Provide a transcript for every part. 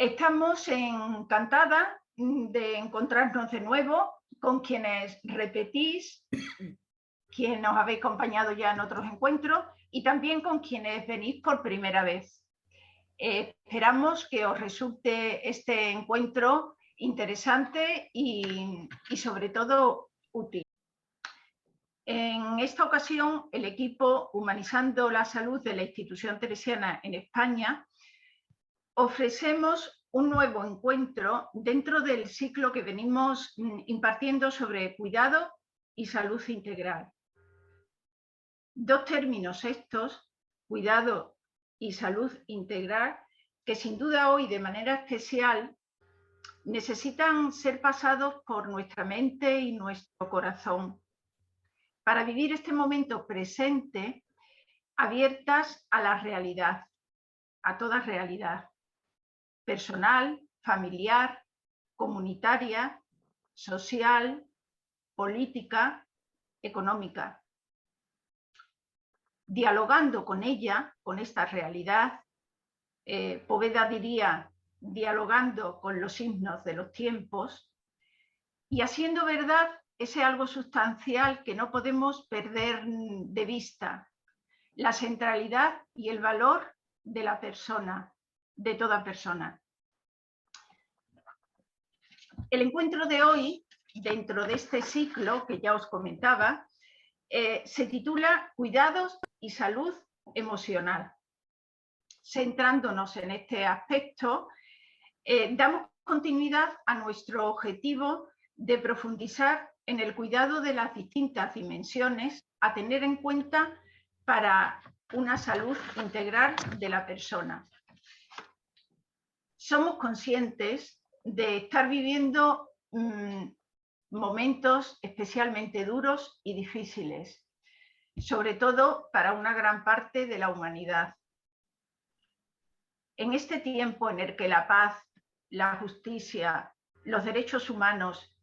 Estamos encantadas de encontrarnos de nuevo con quienes repetís, quienes nos habéis acompañado ya en otros encuentros y también con quienes venís por primera vez. Esperamos que os resulte este encuentro interesante y sobre todo útil. En esta ocasión, el equipo Humanizando la Salud de la Institución Teresiana en España ofrecemos un nuevo encuentro dentro del ciclo que venimos impartiendo sobre cuidado y salud integral. Dos términos estos, cuidado y salud integral, que sin duda hoy de manera especial necesitan ser pasados por nuestra mente y nuestro corazón para vivir este momento presente abiertas a la realidad, a toda realidad, personal, familiar, comunitaria, social, política, económica. Dialogando con ella, con esta realidad, Poveda diría, dialogando con los signos de los tiempos y haciendo verdad ese algo sustancial que no podemos perder de vista, la centralidad y el valor de la persona, de toda persona. El encuentro de hoy, dentro de este ciclo que ya os comentaba, se titula Cuidados y Salud Emocional. Centrándonos en este aspecto, damos continuidad a nuestro objetivo de profundizar en el cuidado de las distintas dimensiones a tener en cuenta para una salud integral de la persona. Somos conscientes de estar viviendo momentos especialmente duros y difíciles, sobre todo para una gran parte de la humanidad. En este tiempo en el que la paz, la justicia, los derechos humanos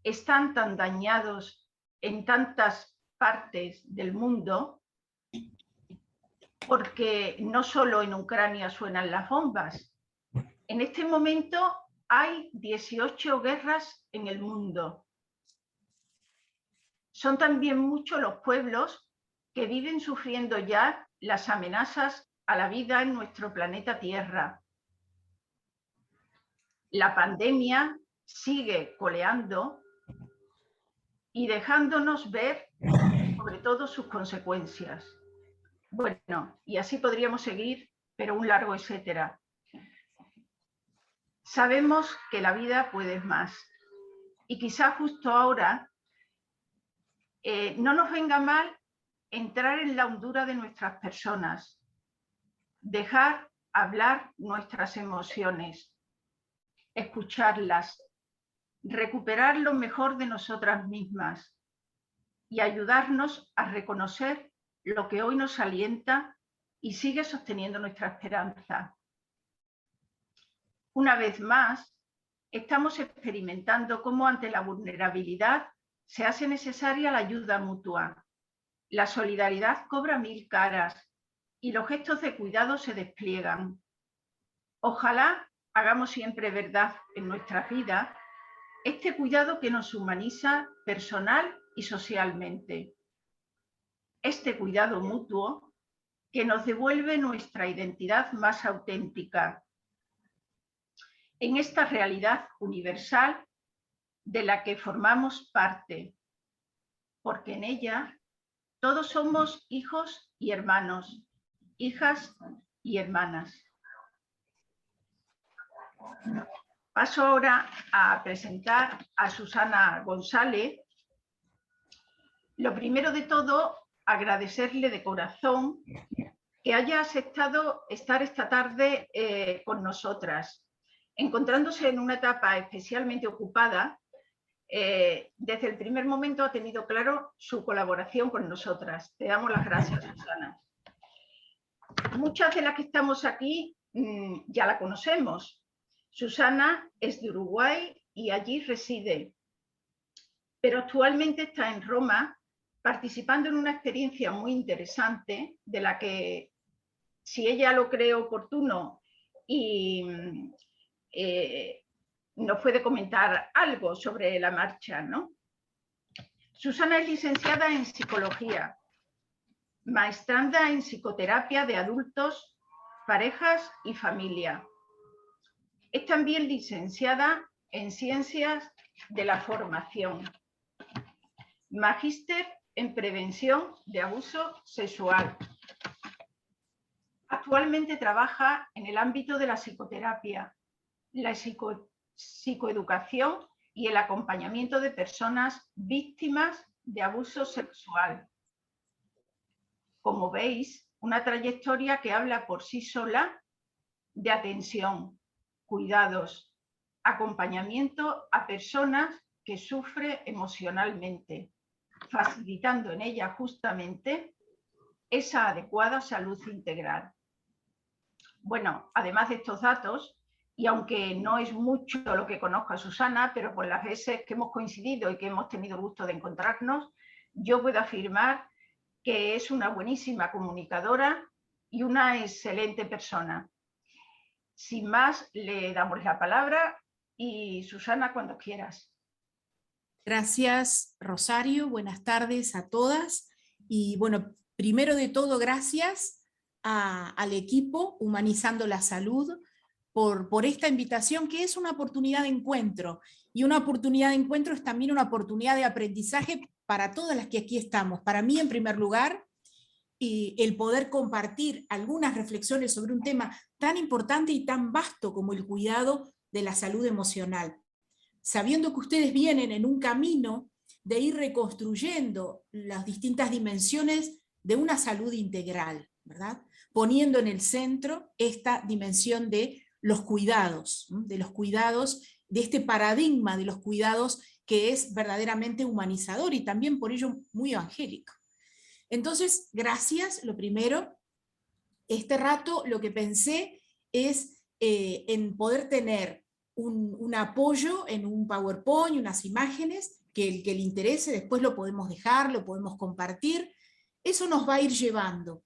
están tan dañados en tantas partes del mundo, porque no solo en Ucrania suenan las bombas, en este momento hay 18 guerras en el mundo. Son también muchos los pueblos que viven sufriendo ya las amenazas a la vida en nuestro planeta Tierra. La pandemia sigue coleando y dejándonos ver sobre todo sus consecuencias. Bueno, y así podríamos seguir, pero un largo etcétera. Sabemos que la vida puede más y quizá justo ahora no nos venga mal entrar en la hondura de nuestras personas, dejar hablar nuestras emociones, escucharlas, recuperar lo mejor de nosotras mismas y ayudarnos a reconocer lo que hoy nos alienta y sigue sosteniendo nuestra esperanza. Una vez más, estamos experimentando cómo ante la vulnerabilidad se hace necesaria la ayuda mutua. La solidaridad cobra 1000 caras y los gestos de cuidado se despliegan. Ojalá hagamos siempre verdad en nuestras vidas este cuidado que nos humaniza personal y socialmente. Este cuidado mutuo que nos devuelve nuestra identidad más auténtica en esta realidad universal de la que formamos parte, porque en ella todos somos hijos y hermanos, hijas y hermanas. Paso ahora a presentar a Susana González. Lo primero de todo, agradecerle de corazón que haya aceptado estar esta tarde con nosotras, encontrándose en una etapa especialmente ocupada. Desde el primer momento ha tenido claro su colaboración con nosotras. Te damos las gracias, Susana. Muchas de las que estamos aquí ya la conocemos. Susana es de Uruguay y allí reside, pero actualmente está en Roma participando en una experiencia muy interesante de la que, si ella lo cree oportuno y nos puede comentar algo sobre la marcha, ¿no? Susana es licenciada en psicología, maestranda en psicoterapia de adultos, parejas y familia. Es también licenciada en ciencias de la formación, magíster en prevención de abuso sexual. Actualmente trabaja en el ámbito de la psicoterapia, la psicoeducación y el acompañamiento de personas víctimas de abuso sexual. Como veis, una trayectoria que habla por sí sola de atención, cuidados, acompañamiento a personas que sufren emocionalmente, facilitando en ella justamente esa adecuada salud integral. Bueno, además de estos datos, y aunque no es mucho lo que conozco a Susana, pero por las veces que hemos coincidido y que hemos tenido el gusto de encontrarnos, yo puedo afirmar que es una buenísima comunicadora y una excelente persona. Sin más, le damos la palabra y Susana, cuando quieras. Gracias, Rosario. Buenas tardes a todas. Y bueno, primero de todo, gracias al equipo Humanizando la Salud por esta invitación, que es una oportunidad de encuentro. Y una oportunidad de encuentro es también una oportunidad de aprendizaje para todas las que aquí estamos. Para mí, en primer lugar, el poder compartir algunas reflexiones sobre un tema tan importante y tan vasto como el cuidado de la salud emocional, sabiendo que ustedes vienen en un camino de ir reconstruyendo las distintas dimensiones de una salud integral, ¿verdad? Poniendo en el centro esta dimensión de los cuidados, de este paradigma de los cuidados que es verdaderamente humanizador y también por ello muy evangélico. Entonces, gracias, lo primero. Este rato lo que pensé es en poder tener un apoyo en un PowerPoint, unas imágenes, que el que le interese después lo podemos dejar, lo podemos compartir. Eso nos va a ir llevando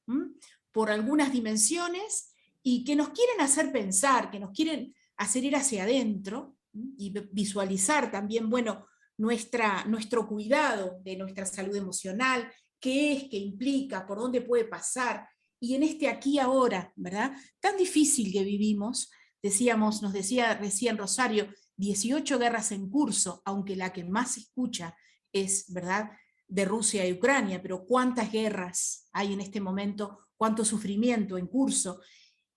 por algunas dimensiones y que nos quieren hacer pensar, que nos quieren hacer ir hacia adentro y visualizar también, bueno, nuestro cuidado de nuestra salud emocional, qué es, qué implica, por dónde puede pasar, y en este aquí y ahora, ¿verdad? Tan difícil que vivimos, nos decía recién Rosario, 18 guerras en curso, aunque la que más se escucha es, ¿verdad?, de Rusia y Ucrania, pero cuántas guerras hay en este momento, cuánto sufrimiento en curso,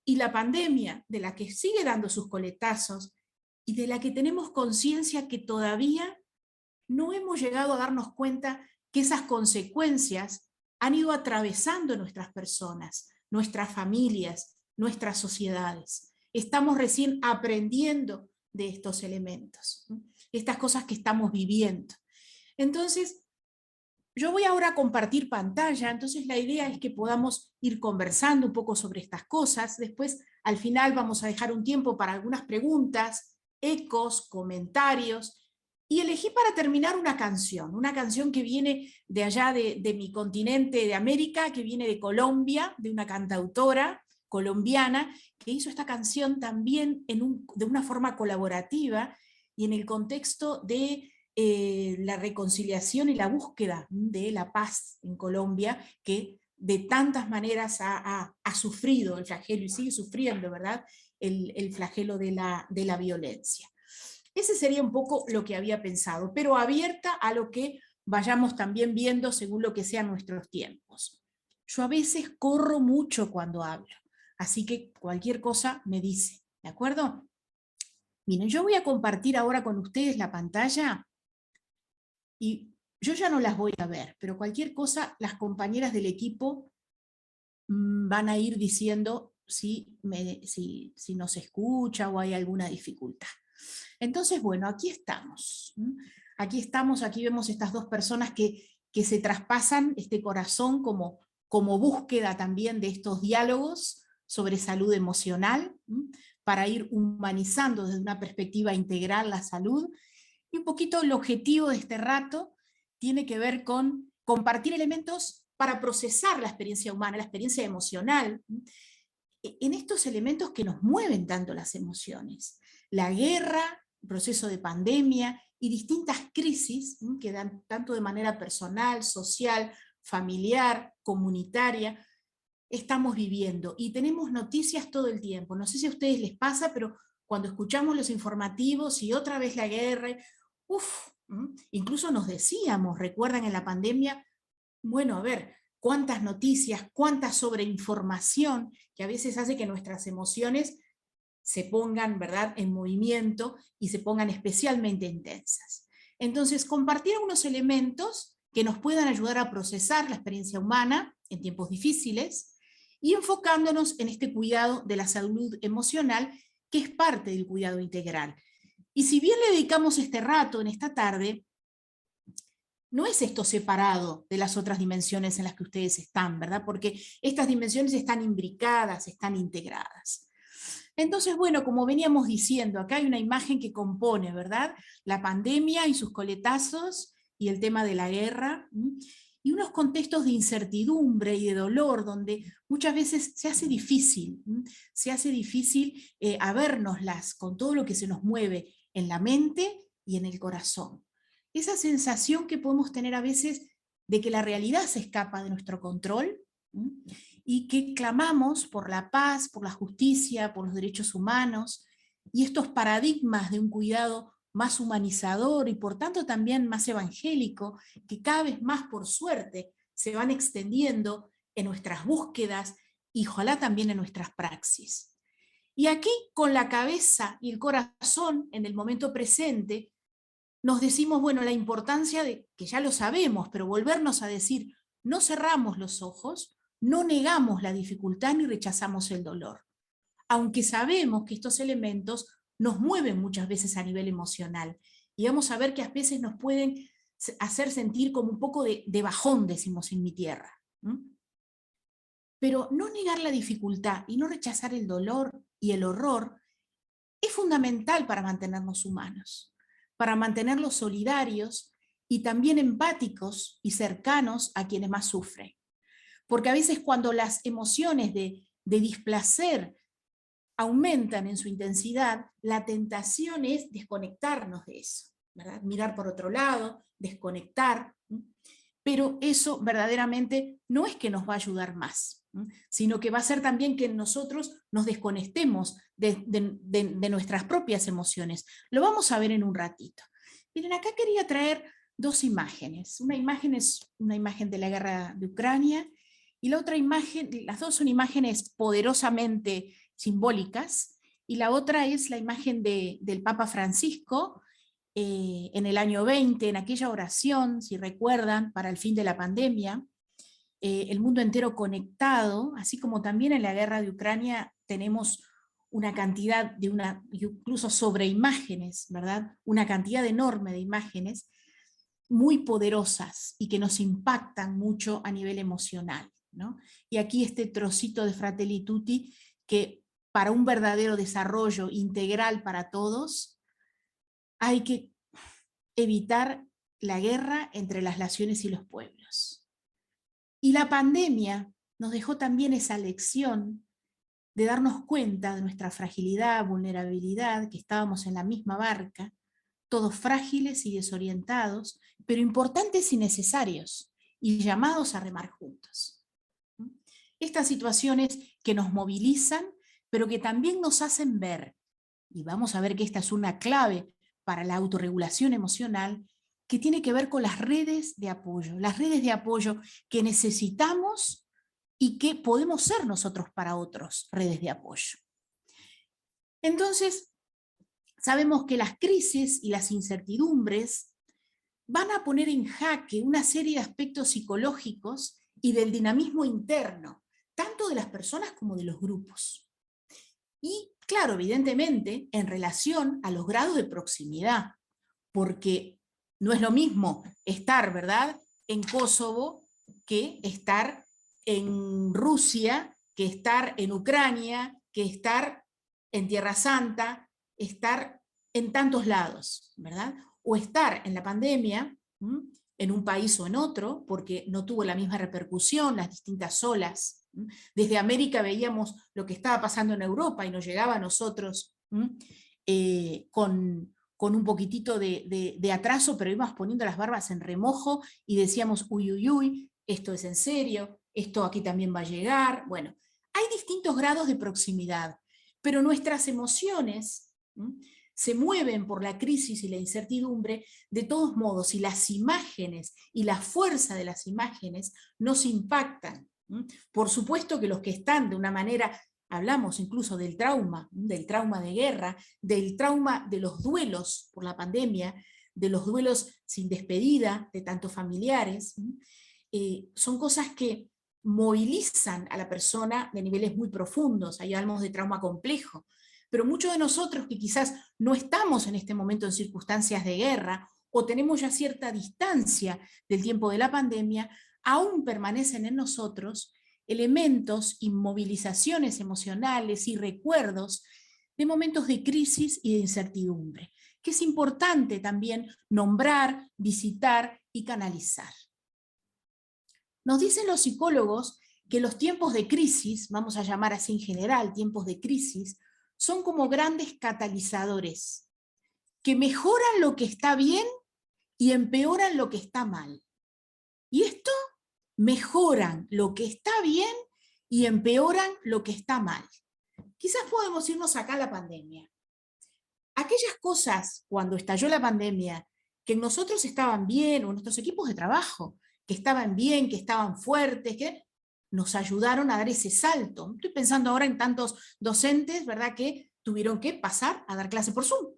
y la pandemia, de la que sigue dando sus coletazos, y de la que tenemos conciencia que todavía no hemos llegado a darnos cuenta que esas consecuencias han ido atravesando nuestras personas, nuestras familias, nuestras sociedades. Estamos recién aprendiendo de estos elementos, estas cosas que estamos viviendo. Entonces, yo voy ahora a compartir pantalla, entonces la idea es que podamos ir conversando un poco sobre estas cosas. Después, al final, vamos a dejar un tiempo para algunas preguntas, ecos, comentarios. Y elegí para terminar una canción que viene de allá de mi continente de América, que viene de Colombia, de una cantautora colombiana, que hizo esta canción también de una forma colaborativa y en el contexto de la reconciliación y la búsqueda de la paz en Colombia, que de tantas maneras ha sufrido el flagelo y sigue sufriendo, ¿verdad?, el flagelo de la violencia. Ese sería un poco lo que había pensado, pero abierta a lo que vayamos también viendo según lo que sean nuestros tiempos. Yo a veces corro mucho cuando hablo, así que cualquier cosa me dice, ¿de acuerdo? Miren, yo voy a compartir ahora con ustedes la pantalla y yo ya no las voy a ver, pero cualquier cosa las compañeras del equipo van a ir diciendo si no se escucha o hay alguna dificultad. Entonces, bueno, aquí estamos. Aquí vemos estas dos personas que se traspasan este corazón como búsqueda también de estos diálogos sobre salud emocional, para ir humanizando desde una perspectiva integral la salud. Y un poquito el objetivo de este rato tiene que ver con compartir elementos para procesar la experiencia humana, la experiencia emocional, en estos elementos que nos mueven tanto las emociones. la guerra, el proceso de pandemia y distintas crisis que dan tanto de manera personal, social, familiar, comunitaria, estamos viviendo. Y tenemos noticias todo el tiempo. No sé si a ustedes les pasa, pero cuando escuchamos los informativos y otra vez la guerra, incluso nos decíamos, recuerdan en la pandemia, bueno, a ver, cuántas noticias, cuánta sobreinformación, que a veces hace que nuestras emociones se pongan, ¿verdad?, en movimiento y se pongan especialmente intensas. Entonces, compartir algunos elementos que nos puedan ayudar a procesar la experiencia humana en tiempos difíciles y enfocándonos en este cuidado de la salud emocional, que es parte del cuidado integral. Y si bien le dedicamos este rato en esta tarde, no es esto separado de las otras dimensiones en las que ustedes están, ¿verdad? Porque estas dimensiones están imbricadas, están integradas. Entonces, bueno, como veníamos diciendo, acá hay una imagen que compone, ¿verdad?, la pandemia y sus coletazos y el tema de la guerra, y unos contextos de incertidumbre y de dolor donde muchas veces se hace difícil habérnoslas con todo lo que se nos mueve en la mente y en el corazón. Esa sensación que podemos tener a veces de que la realidad se escapa de nuestro control, y que clamamos por la paz, por la justicia, por los derechos humanos, y estos paradigmas de un cuidado más humanizador y por tanto también más evangélico, que cada vez más, por suerte, se van extendiendo en nuestras búsquedas y ojalá también en nuestras praxis. Y aquí, con la cabeza y el corazón en el momento presente, nos decimos, bueno, la importancia de, que ya lo sabemos, pero volvernos a decir, no cerramos los ojos, no negamos la dificultad ni rechazamos el dolor, aunque sabemos que estos elementos nos mueven muchas veces a nivel emocional, y vamos a ver que a veces nos pueden hacer sentir como un poco de bajón, decimos en mi tierra. Pero no negar la dificultad y no rechazar el dolor y el horror es fundamental para mantenernos humanos, para mantenerlos solidarios y también empáticos y cercanos a quienes más sufren. Porque a veces cuando las emociones de displacer aumentan en su intensidad, la tentación es desconectarnos de eso, ¿verdad? Mirar por otro lado, desconectar, pero eso verdaderamente no es que nos va a ayudar más, sino que va a hacer también que nosotros nos desconectemos de nuestras propias emociones. Lo vamos a ver en un ratito. Miren, acá quería traer dos imágenes. Una imagen es una imagen de la guerra de Ucrania, y la otra imagen, las dos son imágenes poderosamente simbólicas, y la otra es la imagen del Papa Francisco en el año 20, en aquella oración, si recuerdan, para el fin de la pandemia, el mundo entero conectado, así como también en la guerra de Ucrania tenemos una cantidad incluso sobre imágenes, ¿verdad? Una cantidad enorme de imágenes muy poderosas y que nos impactan mucho a nivel emocional, ¿no? Y aquí este trocito de Fratelli Tutti, que para un verdadero desarrollo integral para todos, hay que evitar la guerra entre las naciones y los pueblos. Y la pandemia nos dejó también esa lección de darnos cuenta de nuestra fragilidad, vulnerabilidad, que estábamos en la misma barca, todos frágiles y desorientados, pero importantes y necesarios, y llamados a remar juntos. Estas situaciones que nos movilizan, pero que también nos hacen ver, y vamos a ver que esta es una clave para la autorregulación emocional, que tiene que ver con las redes de apoyo que necesitamos y que podemos ser nosotros para otros, redes de apoyo. Entonces, sabemos que las crisis y las incertidumbres van a poner en jaque una serie de aspectos psicológicos y del dinamismo interno, tanto de las personas como de los grupos. Y claro, evidentemente, en relación a los grados de proximidad, porque no es lo mismo estar, ¿verdad?, en Kosovo que estar en Rusia, que estar en Ucrania, que estar en Tierra Santa, estar en tantos lados, ¿verdad? O estar en la pandemia, en un país o en otro, porque no tuvo la misma repercusión, las distintas olas. Desde América veíamos lo que estaba pasando en Europa y nos llegaba a nosotros con un poquitito de atraso, pero íbamos poniendo las barbas en remojo y decíamos, uy, uy, uy, esto es en serio, esto aquí también va a llegar. Bueno, hay distintos grados de proximidad, pero nuestras emociones se mueven por la crisis y la incertidumbre de todos modos, y las imágenes y la fuerza de las imágenes nos impactan. Por supuesto que los que están de una manera, hablamos incluso del trauma de guerra, del trauma de los duelos por la pandemia, de los duelos sin despedida de tantos familiares, son cosas que movilizan a la persona de niveles muy profundos. Ahí hablamos de trauma complejo, pero muchos de nosotros que quizás no estamos en este momento en circunstancias de guerra, o tenemos ya cierta distancia del tiempo de la pandemia, aún permanecen en nosotros elementos y movilizaciones emocionales y recuerdos de momentos de crisis y de incertidumbre, que es importante también nombrar, visitar y canalizar. Nos dicen los psicólogos que los tiempos de crisis, vamos a llamar así en general, tiempos de crisis, son como grandes catalizadores, que mejoran lo que está bien y empeoran lo que está mal. Y esto mejoran lo que está bien y empeoran lo que está mal. Quizás podemos irnos acá a la pandemia. Aquellas cosas, cuando estalló la pandemia, que nosotros estaban bien, o nuestros equipos de trabajo, que estaban bien, que estaban fuertes, que nos ayudaron a dar ese salto. Estoy pensando ahora en tantos docentes, ¿verdad?, que tuvieron que pasar a dar clase por Zoom.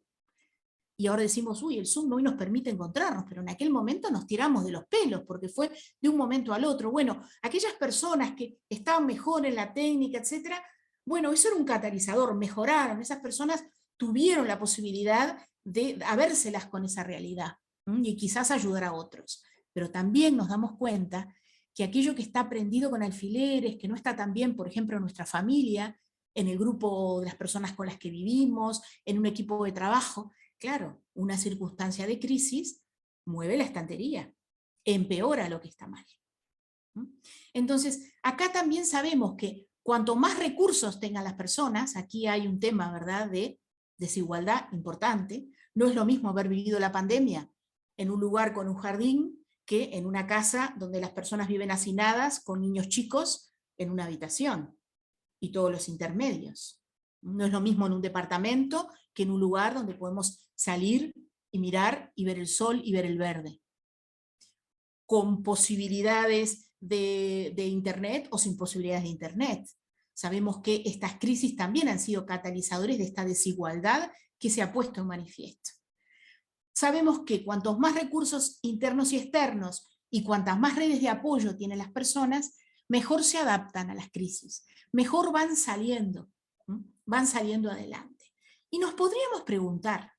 Y ahora decimos, uy, el Zoom hoy nos permite encontrarnos, pero en aquel momento nos tiramos de los pelos, porque fue de un momento al otro. Bueno, aquellas personas que estaban mejor en la técnica, etcétera, bueno, eso era un catalizador, mejoraron, esas personas tuvieron la posibilidad de habérselas con esa realidad, y quizás ayudar a otros. Pero también nos damos cuenta que aquello que está prendido con alfileres, que no está tan bien, por ejemplo, en nuestra familia, en el grupo de las personas con las que vivimos, en un equipo de trabajo, claro, una circunstancia de crisis mueve la estantería, empeora lo que está mal. Entonces, acá también sabemos que cuanto más recursos tengan las personas, aquí hay un tema, ¿verdad?, de desigualdad importante. No es lo mismo haber vivido la pandemia en un lugar con un jardín que en una casa donde las personas viven hacinadas con niños chicos en una habitación y todos los intermedios. No es lo mismo en un departamento que en un lugar donde podemos salir y mirar y ver el sol y ver el verde, con posibilidades de internet o sin posibilidades de internet. Sabemos que estas crisis también han sido catalizadores de esta desigualdad que se ha puesto en manifiesto. Sabemos que cuantos más recursos internos y externos y cuantas más redes de apoyo tienen las personas, mejor se adaptan a las crisis, mejor van saliendo adelante. Y nos podríamos preguntar,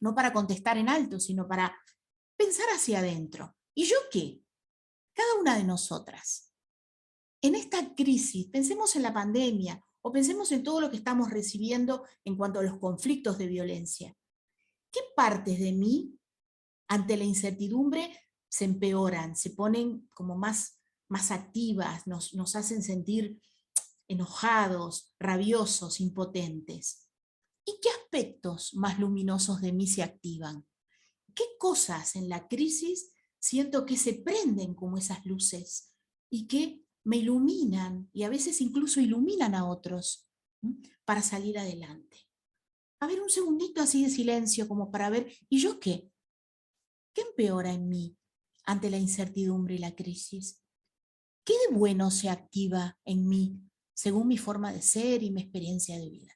no para contestar en alto, sino para pensar hacia adentro. ¿Y yo qué? Cada una de nosotras. En esta crisis, pensemos en la pandemia, o pensemos en todo lo que estamos recibiendo en cuanto a los conflictos de violencia. ¿Qué partes de mí, ante la incertidumbre, se empeoran, se ponen como más activas, nos hacen sentir enojados, rabiosos, impotentes? ¿Y qué aspectos más luminosos de mí se activan? ¿Qué cosas en la crisis siento que se prenden como esas luces y que me iluminan, y a veces incluso iluminan a otros para salir adelante? A ver, un segundito así de silencio como para ver, ¿y yo qué? ¿Qué empeora en mí ante la incertidumbre y la crisis? ¿Qué de bueno se activa en mí según mi forma de ser y mi experiencia de vida?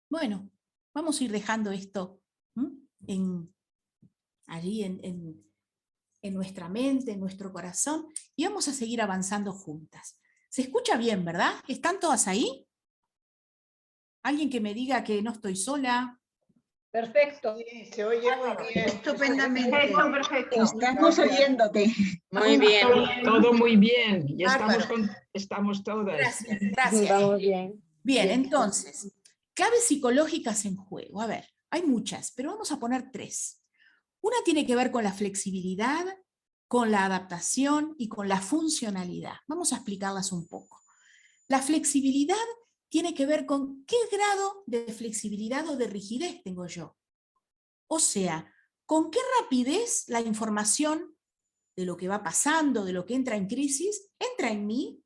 Bueno, vamos a ir dejando esto allí en nuestra mente, en nuestro corazón, y vamos a seguir avanzando juntas. ¿Se escucha bien, verdad? ¿Están todas ahí? ¿Alguien que me diga que no estoy sola? Perfecto. Sí, se oye muy bien. Estupendamente. Perfecto. Estamos oyéndote. Muy bien. Todo muy bien. Y Bárbaro. estamos todas. Gracias. Vamos bien. Bien, entonces, claves psicológicas en juego. A ver, hay muchas, pero vamos a poner 3. Una tiene que ver con la flexibilidad, con la adaptación y con la funcionalidad. Vamos a explicarlas un poco. La flexibilidad tiene que ver con qué grado de flexibilidad o de rigidez tengo yo. O sea, con qué rapidez la información de lo que va pasando, de lo que entra en crisis, entra en mí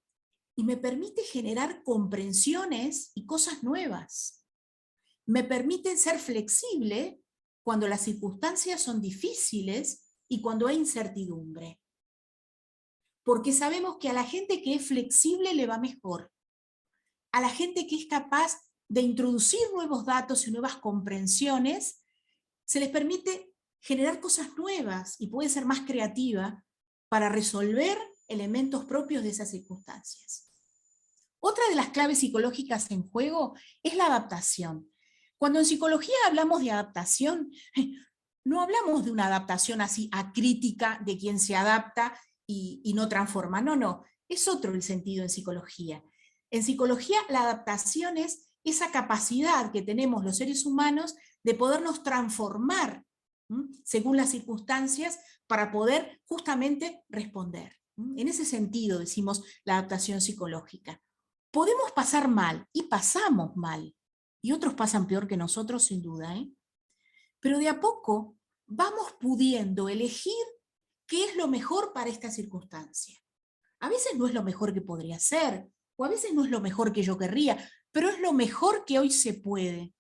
y me permite generar comprensiones y cosas nuevas. Me permite ser flexible cuando las circunstancias son difíciles y cuando hay incertidumbre. Porque sabemos que a la gente que es flexible le va mejor. A la gente que es capaz de introducir nuevos datos y nuevas comprensiones, se les permite generar cosas nuevas y puede ser más creativa para resolver elementos propios de esas circunstancias. Otra de las claves psicológicas en juego es la adaptación. Cuando en psicología hablamos de adaptación, no hablamos de una adaptación así acrítica de quien se adapta y no transforma. No, no, es otro el sentido en psicología. En psicología la adaptación es esa capacidad que tenemos los seres humanos de podernos transformar según las circunstancias para poder justamente responder. En ese sentido decimos la adaptación psicológica. Podemos pasar mal, y pasamos mal, y otros pasan peor que nosotros sin duda, pero de a poco vamos pudiendo elegir qué es lo mejor para esta circunstancia. A veces no es lo mejor que podría ser, o a veces no es lo mejor que yo querría, pero es lo mejor que hoy se puede.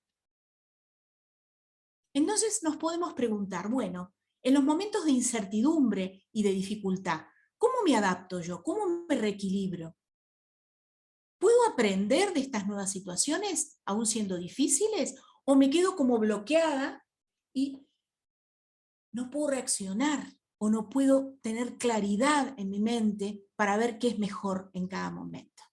Entonces nos podemos preguntar, bueno, en los momentos de incertidumbre y de dificultad, ¿cómo me adapto yo? ¿Cómo me reequilibro? ¿Puedo aprender de estas nuevas situaciones, aún siendo difíciles? ¿O me quedo como bloqueada y no puedo reaccionar? ¿O no puedo tener claridad en mi mente para ver qué es mejor en cada momento?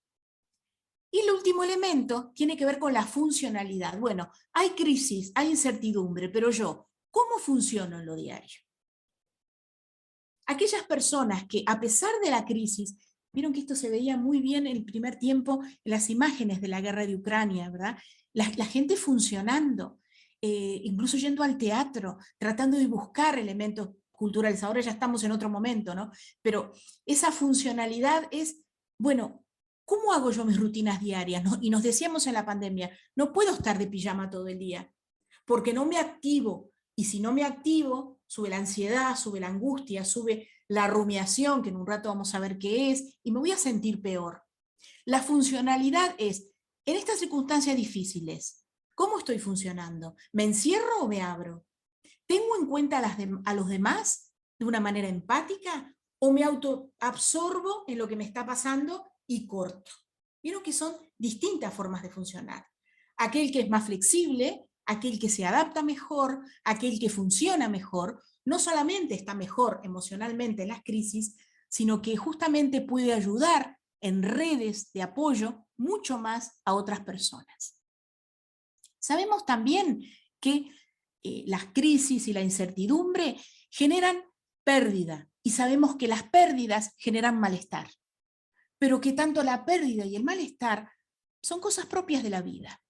Y el último elemento tiene que ver con la funcionalidad. Bueno, hay crisis, hay incertidumbre, pero yo, ¿cómo funciono en lo diario? Aquellas personas que, a pesar de la crisis, vieron que esto se veía muy bien en el primer tiempo en las imágenes de la guerra de Ucrania, ¿verdad? La gente funcionando, incluso yendo al teatro, tratando de buscar elementos culturales. Ahora ya estamos en otro momento, ¿no? Pero esa funcionalidad es, bueno, ¿cómo hago yo mis rutinas diarias? ¿No? Y nos decíamos en la pandemia, no puedo estar de pijama todo el día, porque no me activo. Y si no me activo, sube la ansiedad, sube la angustia, sube la rumiación, que en un rato vamos a ver qué es, y me voy a sentir peor. La funcionalidad es, en estas circunstancias difíciles, ¿cómo estoy funcionando? ¿Me encierro o me abro? ¿Tengo en cuenta a los demás de una manera empática o me autoabsorbo en lo que me está pasando y corto? Vieron que son distintas formas de funcionar. Aquel que es más flexible, aquel que se adapta mejor, aquel que funciona mejor, no solamente está mejor emocionalmente en las crisis, sino que justamente puede ayudar en redes de apoyo mucho más a otras personas. Sabemos también que las crisis y la incertidumbre generan pérdida, y sabemos que las pérdidas generan malestar, pero que tanto la pérdida y el malestar son cosas propias de la vida.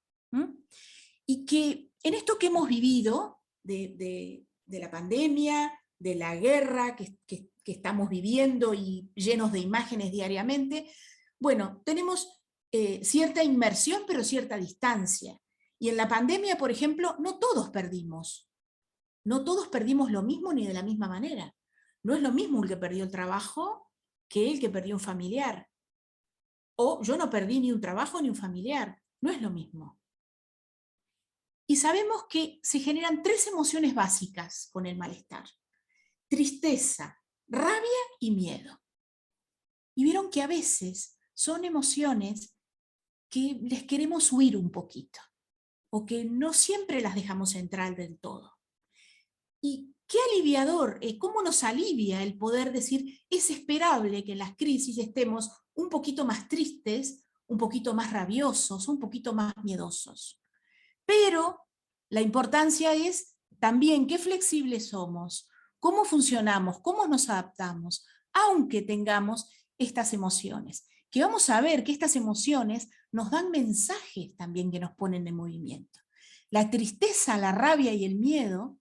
Y que en esto que hemos vivido, de la pandemia, de la guerra que estamos viviendo y llenos de imágenes diariamente, bueno, tenemos cierta inmersión, pero cierta distancia. Y en la pandemia, por ejemplo, no todos perdimos. No todos perdimos lo mismo ni de la misma manera. No es lo mismo el que perdió el trabajo que el que perdió un familiar. O yo no perdí ni un trabajo ni un familiar. No es lo mismo. Y sabemos que se generan 3 emociones básicas con el malestar: tristeza, rabia y miedo. Y vieron que a veces son emociones que les queremos huir un poquito, o que no siempre las dejamos entrar del todo. Y qué aliviador, cómo nos alivia el poder decir, es esperable que en las crisis estemos un poquito más tristes, un poquito más rabiosos, un poquito más miedosos. Pero la importancia es también qué flexibles somos, cómo funcionamos, cómo nos adaptamos, aunque tengamos estas emociones. Que vamos a ver que estas emociones nos dan mensajes también que nos ponen en movimiento. La tristeza, la rabia y el miedo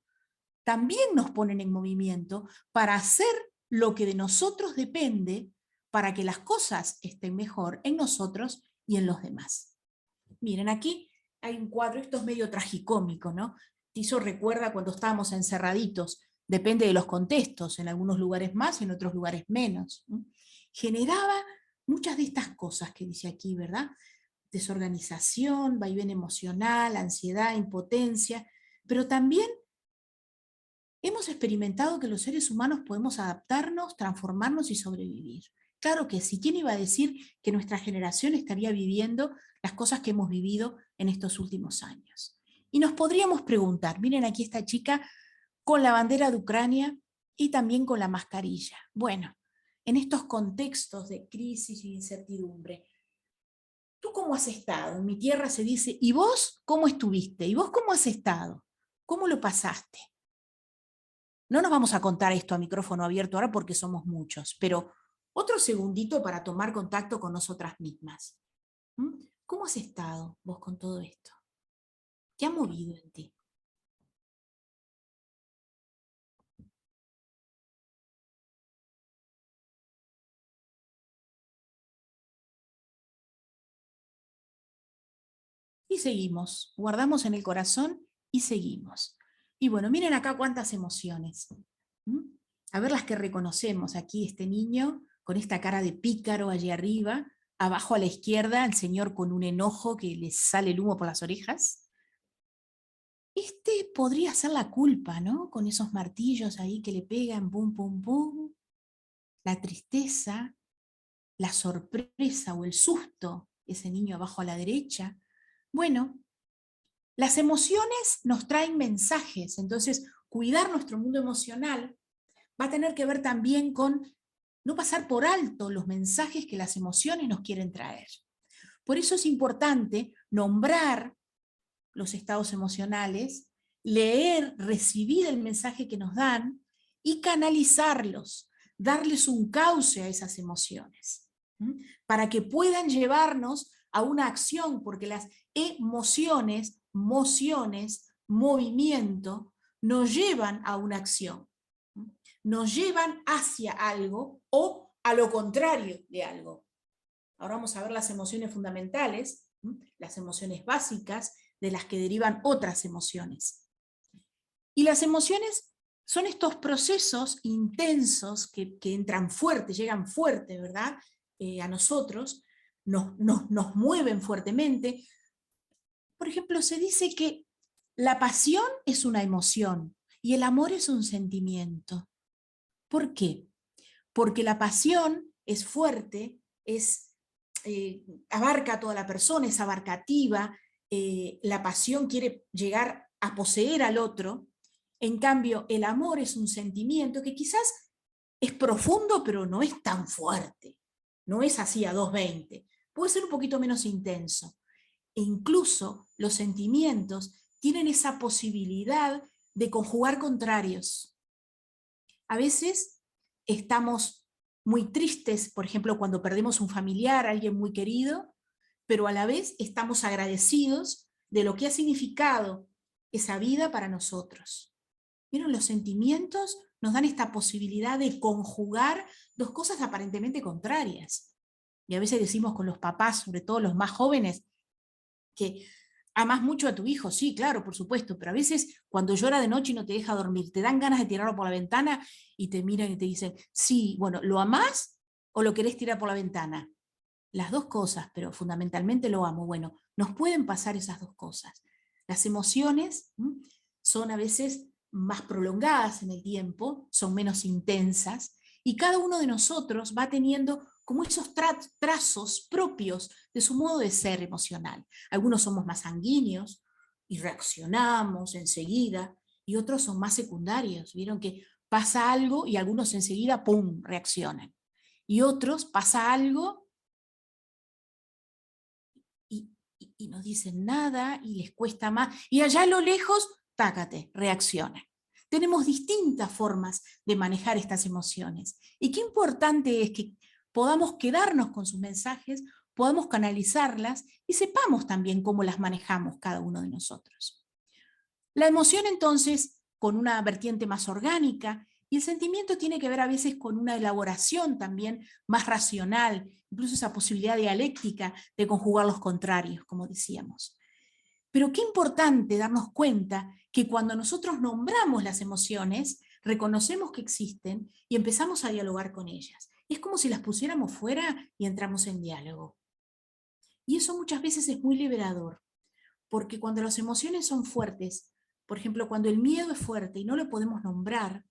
también nos ponen en movimiento para hacer lo que de nosotros depende para que las cosas estén mejor en nosotros y en los demás. Miren, aquí hay un cuadro, esto es medio tragicómico, ¿no? Eso recuerda cuando estábamos encerraditos, depende de los contextos, en algunos lugares más y en otros lugares menos, ¿no? Generaba muchas de estas cosas que dice aquí, ¿verdad? Desorganización, vaivén emocional, ansiedad, impotencia, pero también hemos experimentado que los seres humanos podemos adaptarnos, transformarnos y sobrevivir. Claro que sí. ¿Quién iba a decir que nuestra generación estaría viviendo las cosas que hemos vivido en estos últimos años? Y nos podríamos preguntar, miren aquí esta chica con la bandera de Ucrania y también con la mascarilla. Bueno, en estos contextos de crisis y incertidumbre, ¿tú cómo has estado? En mi tierra se dice, ¿y vos cómo estuviste? ¿Y vos cómo has estado? ¿Cómo lo pasaste? No nos vamos a contar esto a micrófono abierto ahora porque somos muchos, pero otro segundito para tomar contacto con nosotras mismas. ¿Cómo has estado vos con todo esto? ¿Qué ha movido en ti? Y seguimos, guardamos en el corazón y seguimos. Y bueno, miren acá cuántas emociones. A ver las que reconocemos. Aquí este niño con esta cara de pícaro allí arriba, abajo a la izquierda el señor con un enojo que le sale el humo por las orejas. Este podría ser la culpa, ¿no? Con esos martillos ahí que le pegan, pum, pum, pum. La tristeza, la sorpresa o el susto, ese niño abajo a la derecha. Bueno, las emociones nos traen mensajes, entonces cuidar nuestro mundo emocional va a tener que ver también con no pasar por alto los mensajes que las emociones nos quieren traer. Por eso es importante nombrar los estados emocionales, leer, recibir el mensaje que nos dan y canalizarlos, darles un cauce a esas emociones, para que puedan llevarnos a una acción, porque las emociones, mociones, movimiento, nos llevan a una acción, nos llevan hacia algo o a lo contrario de algo. Ahora vamos a ver las emociones fundamentales, las emociones básicas, de las que derivan otras emociones. Y las emociones son estos procesos intensos que entran fuerte, llegan fuerte, ¿verdad? A nosotros, nos mueven fuertemente. Por ejemplo, se dice que la pasión es una emoción y el amor es un sentimiento. ¿Por qué? Porque la pasión es fuerte, abarca a toda la persona, es abarcativa, la pasión quiere llegar a poseer al otro. En cambio, el amor es un sentimiento que quizás es profundo, pero no es tan fuerte. No es así a 220. Puede ser un poquito menos intenso. E incluso los sentimientos tienen esa posibilidad de conjugar contrarios. A veces estamos muy tristes, por ejemplo, cuando perdemos un familiar, alguien muy querido, pero a la vez estamos agradecidos de lo que ha significado esa vida para nosotros. ¿Vieron? Los sentimientos nos dan esta posibilidad de conjugar dos cosas aparentemente contrarias. Y a veces decimos con los papás, sobre todo los más jóvenes, que amas mucho a tu hijo, sí, claro, por supuesto, pero a veces cuando llora de noche y no te deja dormir, te dan ganas de tirarlo por la ventana y te miran y te dicen, sí, bueno, ¿lo amás o lo querés tirar por la ventana? Las dos cosas, pero fundamentalmente lo amo. Bueno, nos pueden pasar esas dos cosas. Las emociones son a veces más prolongadas en el tiempo, son menos intensas, y cada uno de nosotros va teniendo como esos trazos propios de su modo de ser emocional. Algunos somos más sanguíneos y reaccionamos enseguida, y otros son más secundarios. Vieron que pasa algo y algunos enseguida, ¡pum!, reaccionan. Y otros pasa algo y no dicen nada y les cuesta más. Y allá a lo lejos, tácate, reaccionan. Tenemos distintas formas de manejar estas emociones. Y qué importante es que podamos quedarnos con sus mensajes, podamos canalizarlas y sepamos también cómo las manejamos cada uno de nosotros. La emoción entonces, con una vertiente más orgánica, Y el sentimiento tiene que ver a veces con una elaboración también más racional, incluso esa posibilidad dialéctica de conjugar los contrarios, como decíamos. Pero qué importante darnos cuenta que cuando nosotros nombramos las emociones, reconocemos que existen y empezamos a dialogar con ellas. Es como si las pusiéramos fuera y entramos en diálogo. Y eso muchas veces es muy liberador, porque cuando las emociones son fuertes, por ejemplo, cuando el miedo es fuerte y no lo podemos nombrar,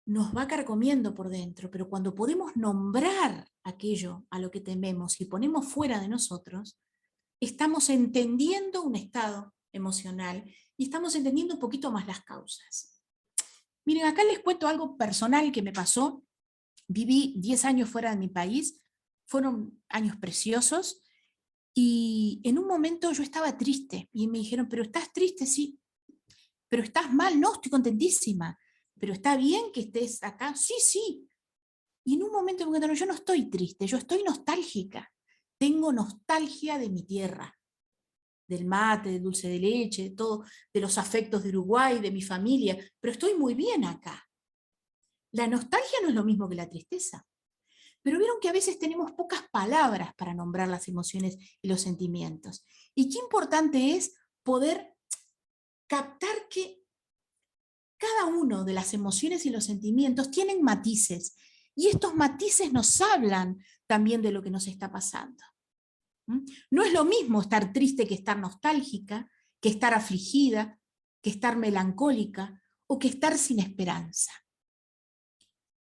nos va carcomiendo por dentro, pero cuando podemos nombrar aquello a lo que tememos y ponemos fuera de nosotros, estamos entendiendo un estado emocional y estamos entendiendo un poquito más las causas. Miren, acá les cuento algo personal que me pasó. Viví 10 años fuera de mi país, fueron años preciosos, y en un momento yo estaba triste, y me dijeron, ¿pero estás triste? Sí. ¿Pero estás mal? No, estoy contentísima. ¿Pero está bien que estés acá? Sí, sí. Y en un momento me contaron, yo no estoy triste, yo estoy nostálgica. Tengo nostalgia de mi tierra, del mate, del dulce de leche, de todo, de los afectos de Uruguay, de mi familia, pero estoy muy bien acá. La nostalgia no es lo mismo que la tristeza. Pero vieron que a veces tenemos pocas palabras para nombrar las emociones y los sentimientos. Y qué importante es poder captar que cada uno de las emociones y los sentimientos tienen matices, y estos matices nos hablan también de lo que nos está pasando. No es lo mismo estar triste que estar nostálgica, que estar afligida, que estar melancólica o que estar sin esperanza.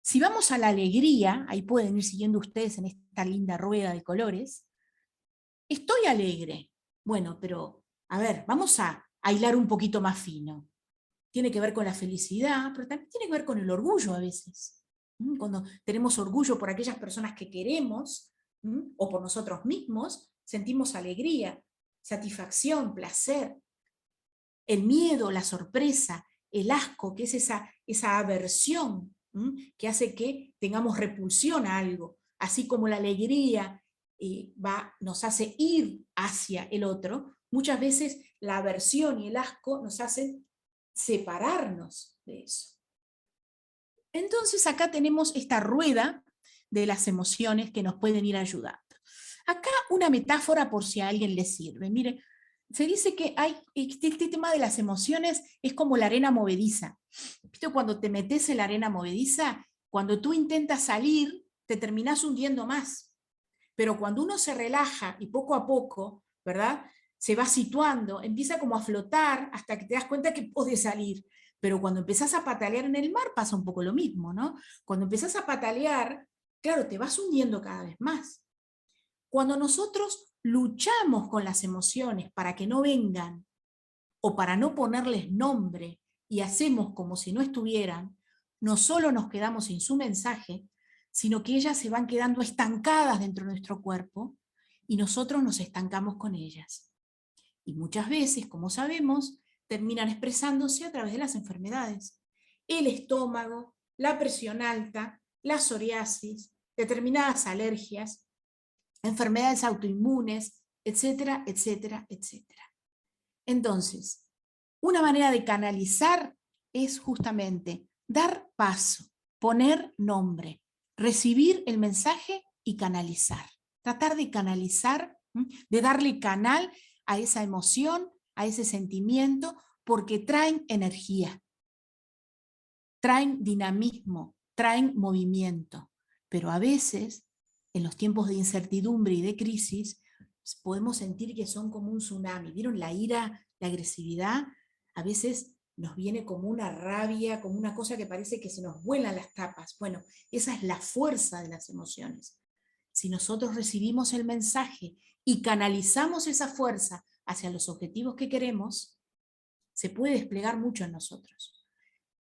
Si vamos a la alegría, ahí pueden ir siguiendo ustedes en esta linda rueda de colores, estoy alegre. Bueno, pero a ver, vamos a hilar un poquito más fino. Tiene que ver con la felicidad, pero también tiene que ver con el orgullo a veces. Cuando tenemos orgullo por aquellas personas que queremos, o por nosotros mismos, sentimos alegría, satisfacción, placer. El miedo, la sorpresa, el asco, que es esa aversión que hace que tengamos repulsión a algo, así como la alegría nos hace ir hacia el otro, muchas veces la aversión y el asco nos hacen separarnos de eso. Entonces acá tenemos esta rueda de las emociones que nos pueden ir ayudando. Acá una metáfora por si a alguien le sirve. Mire, se dice que este tema de las emociones es como la arena movediza. ¿Viste cuando te metes en la arena movediza? Cuando tú intentas salir, te terminás hundiendo más. Pero cuando uno se relaja y poco a poco, ¿verdad?, se va situando, empieza como a flotar hasta que te das cuenta que podés salir. Pero cuando empezás a patalear en el mar pasa un poco lo mismo, ¿no? Cuando empezás a patalear, claro, te vas hundiendo cada vez más. Cuando nosotros luchamos con las emociones para que no vengan, o para no ponerles nombre, y hacemos como si no estuvieran, no solo nos quedamos sin su mensaje, sino que ellas se van quedando estancadas dentro de nuestro cuerpo, y nosotros nos estancamos con ellas. Y muchas veces, como sabemos, terminan expresándose a través de las enfermedades. El estómago, la presión alta, la psoriasis, determinadas alergias, enfermedades autoinmunes, etcétera, etcétera, etcétera. Entonces, una manera de canalizar es justamente dar paso, poner nombre, recibir el mensaje y canalizar. Tratar de canalizar, de darle canal a esa emoción, a ese sentimiento, porque traen energía, traen dinamismo, traen movimiento. Pero a veces, en los tiempos de incertidumbre y de crisis, podemos sentir que son como un tsunami. ¿Vieron la ira, la agresividad? A veces nos viene como una rabia, como una cosa que parece que se nos vuelan las tapas. Bueno, esa es la fuerza de las emociones. Si nosotros recibimos el mensaje y canalizamos esa fuerza hacia los objetivos que queremos, se puede desplegar mucho en nosotros.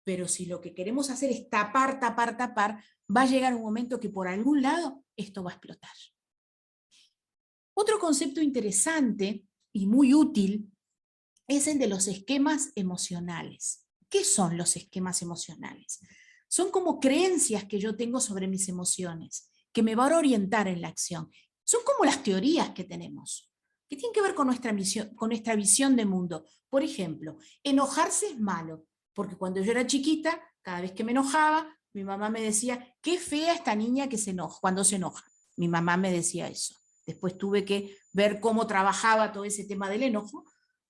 Pero si lo que queremos hacer es tapar, tapar, tapar, va a llegar un momento que por algún lado esto va a explotar. Otro concepto interesante y muy útil es el de los esquemas emocionales. ¿Qué son los esquemas emocionales? Son como creencias que yo tengo sobre mis emociones, que me van a orientar en la acción. Son como las teorías que tenemos, que tienen que ver con nuestra visión de mundo. Por ejemplo, enojarse es malo. Porque cuando yo era chiquita, cada vez que me enojaba, mi mamá me decía, qué fea esta niña que se enoja, cuando se enoja. Mi mamá me decía eso. Después tuve que ver cómo trabajaba todo ese tema del enojo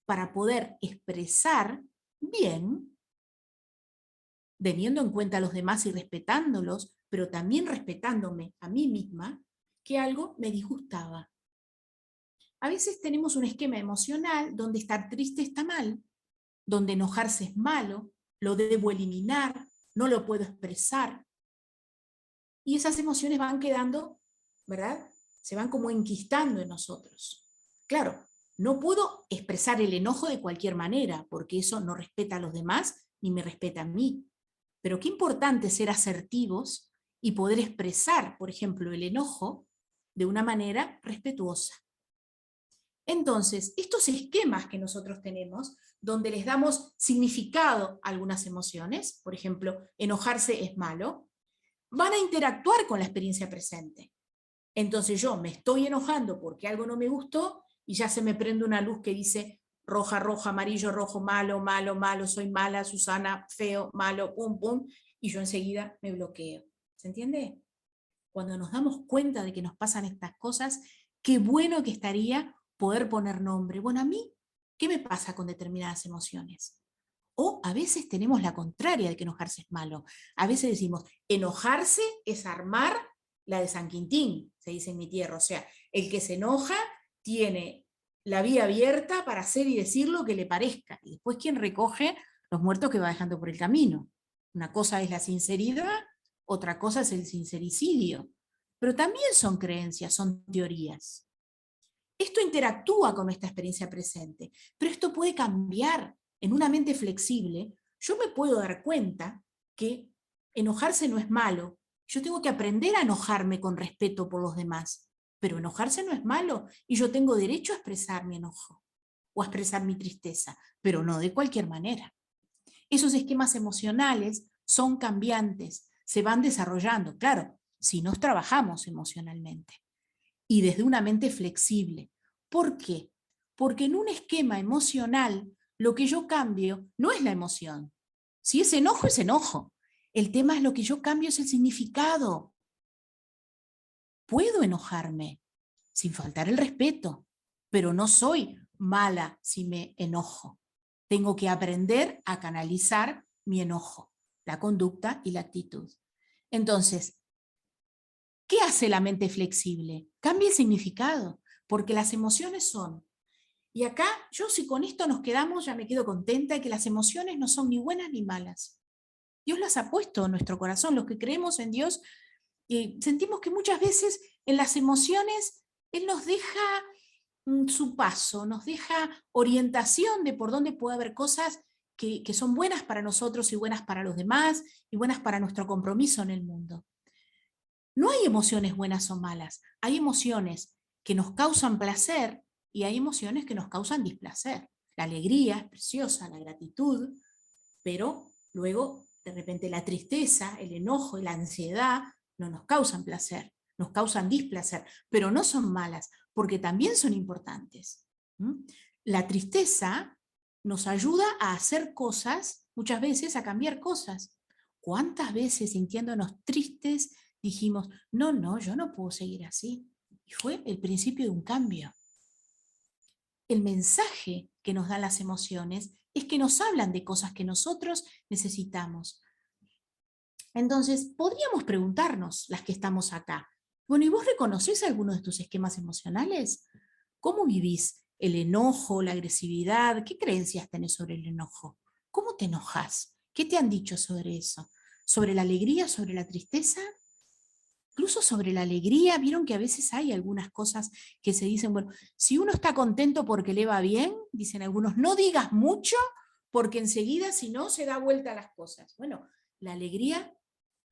para poder expresar bien, teniendo en cuenta a los demás y respetándolos, pero también respetándome a mí misma, que algo me disgustaba. A veces tenemos un esquema emocional donde estar triste está mal, donde enojarse es malo, lo debo eliminar, no lo puedo expresar. Y esas emociones van quedando, ¿verdad? Se van como enquistando en nosotros. Claro, no puedo expresar el enojo de cualquier manera, porque eso no respeta a los demás ni me respeta a mí. Pero qué importante ser asertivos y poder expresar, por ejemplo, el enojo de una manera respetuosa. Entonces, estos esquemas que nosotros tenemos, donde les damos significado a algunas emociones, por ejemplo, enojarse es malo, van a interactuar con la experiencia presente. Entonces yo me estoy enojando porque algo no me gustó y ya se me prende una luz que dice roja, roja, amarillo, rojo, malo, malo, malo, soy mala, Susana, feo, malo, pum, pum, y yo enseguida me bloqueo. ¿Se entiende? Cuando nos damos cuenta de que nos pasan estas cosas, qué bueno que estaría poder poner nombre. Bueno, a mí, ¿qué me pasa con determinadas emociones? O a veces tenemos la contraria de que enojarse es malo. A veces decimos, enojarse es armar la de San Quintín, se dice en mi tierra. O sea, el que se enoja tiene la vía abierta para hacer y decir lo que le parezca. Y después quien recoge los muertos que va dejando por el camino. Una cosa es la sinceridad, otra cosa es el sincericidio. Pero también son creencias, son teorías. Esto interactúa con nuestra experiencia presente, pero esto puede cambiar. En una mente flexible, yo me puedo dar cuenta que enojarse no es malo. Yo tengo que aprender a enojarme con respeto por los demás, pero enojarse no es malo y yo tengo derecho a expresar mi enojo o a expresar mi tristeza, pero no de cualquier manera. Esos esquemas emocionales son cambiantes, se van desarrollando, claro, si nos trabajamos emocionalmente y desde una mente flexible. ¿Por qué? Porque en un esquema emocional lo que yo cambio no es la emoción. Si es enojo, es enojo. El tema es lo que yo cambio es el significado. Puedo enojarme sin faltar el respeto, pero no soy mala si me enojo. Tengo que aprender a canalizar mi enojo, la conducta y la actitud. Entonces, ¿qué hace la mente flexible? Cambia el significado, porque las emociones son. Y acá, yo si con esto nos quedamos, ya me quedo contenta de que las emociones no son ni buenas ni malas. Dios las ha puesto en nuestro corazón, los que creemos en Dios, sentimos que muchas veces en las emociones Él nos deja su paso, nos deja orientación de por dónde puede haber cosas que son buenas para nosotros y buenas para los demás y buenas para nuestro compromiso en el mundo. No hay emociones buenas o malas, hay emociones que nos causan placer y hay emociones que nos causan displacer. La alegría es preciosa, la gratitud, pero luego de repente la tristeza, el enojo y la ansiedad no nos causan placer, nos causan displacer, pero no son malas, porque también son importantes. La tristeza nos ayuda a hacer cosas, muchas veces a cambiar cosas. ¿Cuántas veces sintiéndonos tristes dijimos, no, yo no puedo seguir así? Y fue el principio de un cambio. El mensaje que nos dan las emociones es que nos hablan de cosas que nosotros necesitamos. Entonces, podríamos preguntarnos, las que estamos acá, bueno, ¿y vos reconocés algunos de tus esquemas emocionales? ¿Cómo vivís el enojo, la agresividad? ¿Qué creencias tenés sobre el enojo? ¿Cómo te enojas? ¿Qué te han dicho sobre eso? ¿Sobre la alegría, sobre la tristeza? Incluso sobre la alegría, vieron que a veces hay algunas cosas que se dicen, bueno, si uno está contento porque le va bien, dicen algunos, no digas mucho porque enseguida si no se da vuelta a las cosas. Bueno, la alegría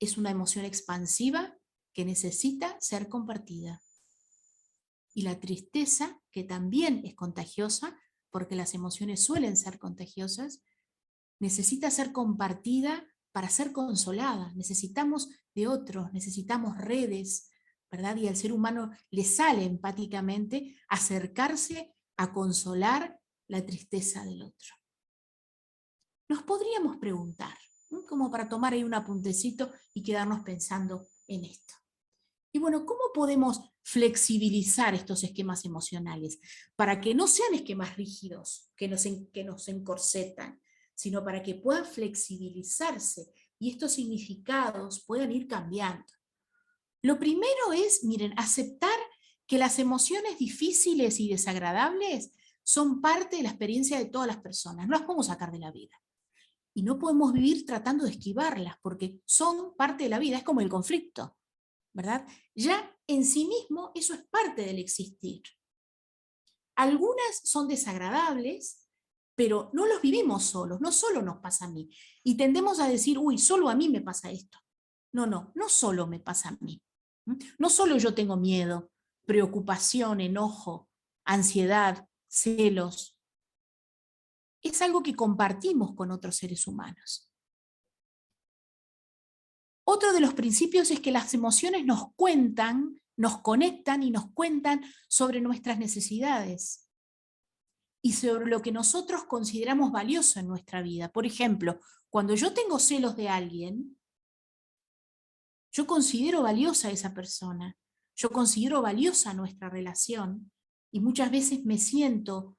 es una emoción expansiva que necesita ser compartida. Y la tristeza, que también es contagiosa, porque las emociones suelen ser contagiosas, necesita ser compartida para ser consolada. Necesitamos de otros, necesitamos redes, ¿verdad? Y al ser humano le sale empáticamente acercarse a consolar la tristeza del otro. nos podríamos preguntar, ¿no? Como para tomar ahí un apuntecito y quedarnos pensando en esto. Y bueno, ¿cómo podemos flexibilizar estos esquemas emocionales? Para que no sean esquemas rígidos, que nos encorsetan, sino para que puedan flexibilizarse y estos significados puedan ir cambiando. Lo primero es, miren, aceptar que las emociones difíciles y desagradables son parte de la experiencia de todas las personas, no las podemos sacar de la vida. Y no podemos vivir tratando de esquivarlas, porque son parte de la vida, es como el conflicto, ¿verdad? Ya en sí mismo eso es parte del existir. Algunas son desagradables, pero no los vivimos solos, no solo nos pasa a mí. Y tendemos a decir, uy, solo a mí me pasa esto. No, no, no solo me pasa a mí. No solo yo tengo miedo, preocupación, enojo, ansiedad, celos. Es algo que compartimos con otros seres humanos. Otro de los principios es que las emociones nos cuentan, nos conectan y nos cuentan sobre nuestras necesidades y sobre lo que nosotros consideramos valioso en nuestra vida. Por ejemplo, cuando yo tengo celos de alguien, yo considero valiosa a esa persona, yo considero valiosa nuestra relación y muchas veces me siento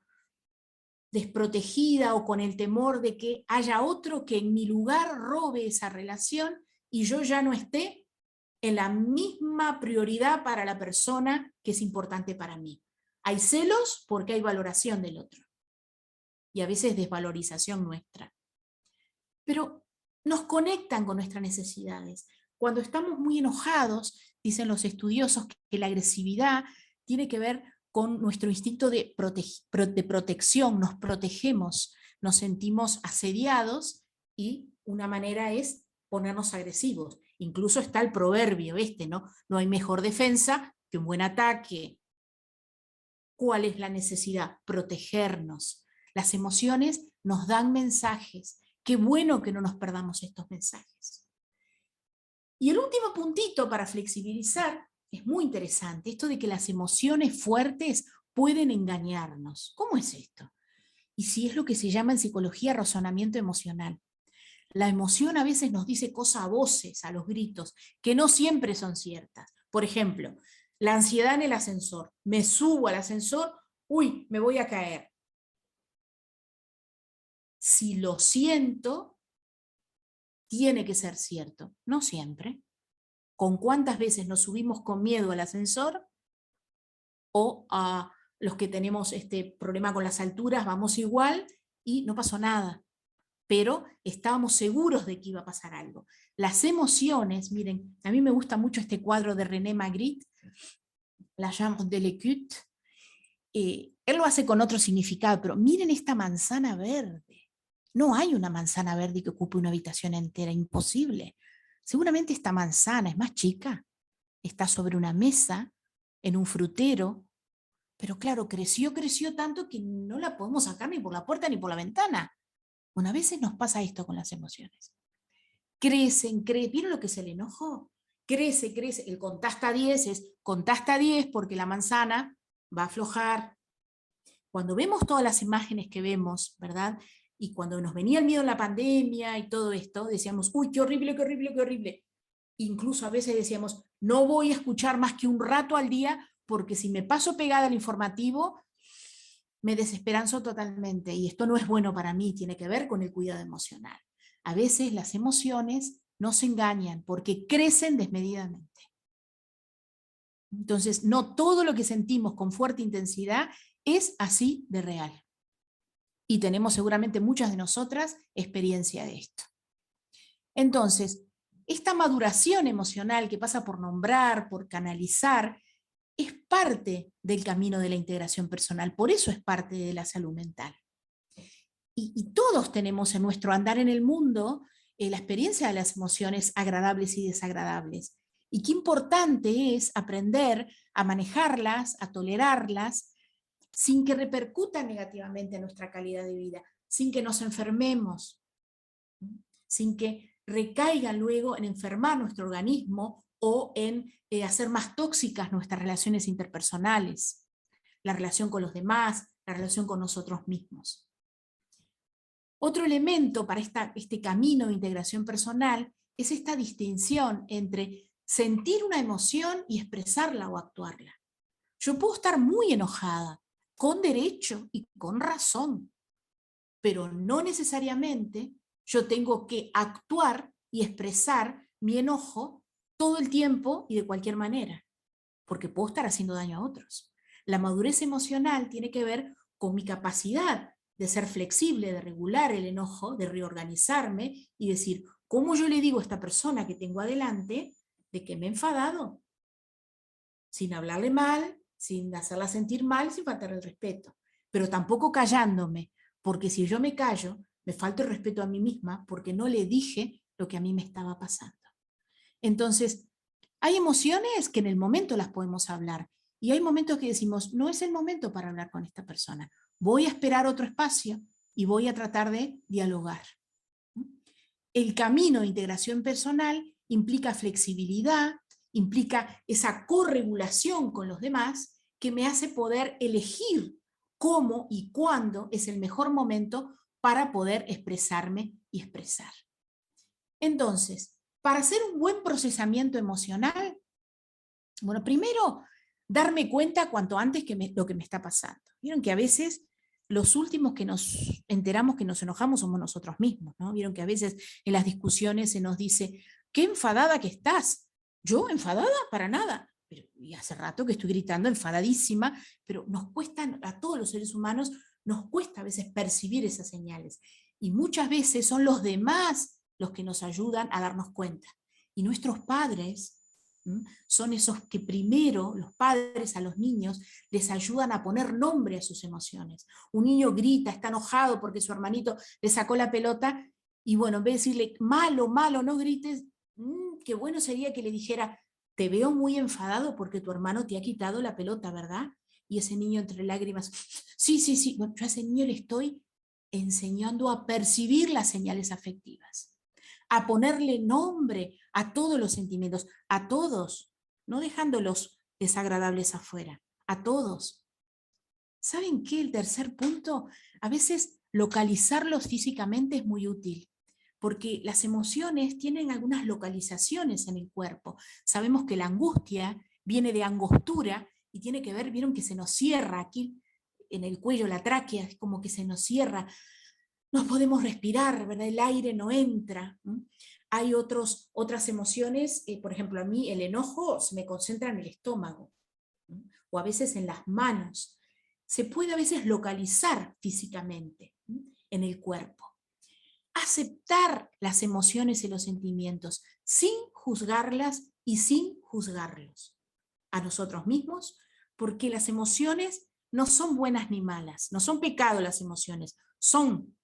desprotegida o con el temor de que haya otro que en mi lugar robe esa relación y yo ya no esté en la misma prioridad para la persona que es importante para mí. Hay celos porque hay valoración del otro y a veces desvalorización nuestra. Pero nos conectan con nuestras necesidades. Cuando estamos muy enojados, dicen los estudiosos que la agresividad tiene que ver con nuestro instinto de protección, nos protegemos, nos sentimos asediados y una manera es ponernos agresivos. Incluso está el proverbio ¿no? No hay mejor defensa que un buen ataque. ¿Cuál es la necesidad? Protegernos. Las emociones nos dan mensajes. Qué bueno que no nos perdamos estos mensajes. Y el último puntito para flexibilizar es muy interesante, esto de que las emociones fuertes pueden engañarnos. ¿Cómo es esto? Y si es lo que se llama en psicología razonamiento emocional. La emoción a veces nos dice cosas a voces, a los gritos, que no siempre son ciertas. Por ejemplo, la ansiedad en el ascensor. Me subo al ascensor, uy, me voy a caer. Si lo siento, tiene que ser cierto. No siempre. ¿Con cuántas veces nos subimos con miedo al ascensor? O a los que tenemos este problema con las alturas, vamos igual y no pasó nada. Pero estábamos seguros de que iba a pasar algo. Las emociones, miren, a mí me gusta mucho este cuadro de René Magritte, La Chambre de l'écoute. Él lo hace con otro significado, pero miren esta manzana verde. No hay una manzana verde que ocupe una habitación entera, imposible. Seguramente esta manzana es más chica, está sobre una mesa, en un frutero, pero claro, creció tanto que no la podemos sacar ni por la puerta ni por la ventana. Bueno, a veces nos pasa esto con las emociones. Crecen, ¿vieron lo que es el enojo? Crece, el contá hasta 10 es contá hasta 10 porque la manzana va a aflojar. Cuando vemos todas las imágenes que vemos, ¿verdad? Y cuando nos venía el miedo en la pandemia y todo esto, decíamos, uy, qué horrible, qué horrible, qué horrible. Incluso a veces decíamos, no voy a escuchar más que un rato al día porque si me paso pegada al informativo, me desesperanzo totalmente y esto no es bueno para mí, tiene que ver con el cuidado emocional. A veces las emociones nos engañan porque crecen desmedidamente. Entonces, no todo lo que sentimos con fuerte intensidad es así de real. Y tenemos seguramente muchas de nosotras experiencia de esto. Entonces, esta maduración emocional que pasa por nombrar, por canalizar, es parte del camino de la integración personal, por eso es parte de la salud mental. Y todos tenemos en nuestro andar en el mundo la experiencia de las emociones agradables y desagradables. Y qué importante es aprender a manejarlas, a tolerarlas, sin que repercutan negativamente en nuestra calidad de vida, sin que nos enfermemos, sin que recaigan luego en enfermar nuestro organismo o en hacer más tóxicas nuestras relaciones interpersonales, la relación con los demás, la relación con nosotros mismos. Otro elemento para este camino de integración personal es esta distinción entre sentir una emoción y expresarla o actuarla. Yo puedo estar muy enojada, con derecho y con razón, pero no necesariamente yo tengo que actuar y expresar mi enojo todo el tiempo y de cualquier manera, porque puedo estar haciendo daño a otros. La madurez emocional tiene que ver con mi capacidad de ser flexible, de regular el enojo, de reorganizarme y decir, ¿cómo yo le digo a esta persona que tengo adelante de que me he enfadado? Sin hablarle mal, sin hacerla sentir mal, sin faltar el respeto, pero tampoco callándome, porque si yo me callo, me falta el respeto a mí misma porque no le dije lo que a mí me estaba pasando. Entonces, hay emociones que en el momento las podemos hablar y hay momentos que decimos, no es el momento para hablar con esta persona, voy a esperar otro espacio y voy a tratar de dialogar. El camino de integración personal implica flexibilidad, implica esa corregulación con los demás que me hace poder elegir cómo y cuándo es el mejor momento para poder expresarme y expresar. Entonces, para hacer un buen procesamiento emocional, bueno, primero, darme cuenta cuanto antes lo que me está pasando. Vieron que a veces los últimos que nos enteramos que nos enojamos somos nosotros mismos, ¿no? Vieron que a veces en las discusiones se nos dice, qué enfadada que estás. ¿Yo enfadada? Para nada. Y hace rato que estoy gritando enfadadísima, pero nos cuesta, a todos los seres humanos, nos cuesta a veces percibir esas señales. Y muchas veces son los demás los que nos ayudan a darnos cuenta. Y nuestros padres son esos que primero, los padres a los niños, les ayudan a poner nombre a sus emociones. Un niño grita, está enojado porque su hermanito le sacó la pelota, y bueno, en vez de decirle, malo, malo, no grites, qué bueno sería que le dijera, te veo muy enfadado porque tu hermano te ha quitado la pelota, ¿verdad? Y ese niño entre lágrimas, sí, sí, sí. Bueno, yo a ese niño le estoy enseñando a percibir las señales afectivas, a ponerle nombre a todos los sentimientos, a todos, no dejándolos desagradables afuera, a todos. ¿Saben qué? El tercer punto, a veces localizarlos físicamente es muy útil, porque las emociones tienen algunas localizaciones en el cuerpo. Sabemos que la angustia viene de angostura y tiene que ver, vieron que se nos cierra aquí en el cuello, la tráquea, es como que se nos cierra. No podemos respirar, ¿verdad? El aire no entra. Hay otras emociones, por ejemplo, a mí el enojo se me concentra en el estómago, o a veces en las manos. Se puede a veces localizar físicamente en el cuerpo. Aceptar las emociones y los sentimientos sin juzgarlas y sin juzgarlos a nosotros mismos, porque las emociones no son buenas ni malas, no son pecado las emociones, son.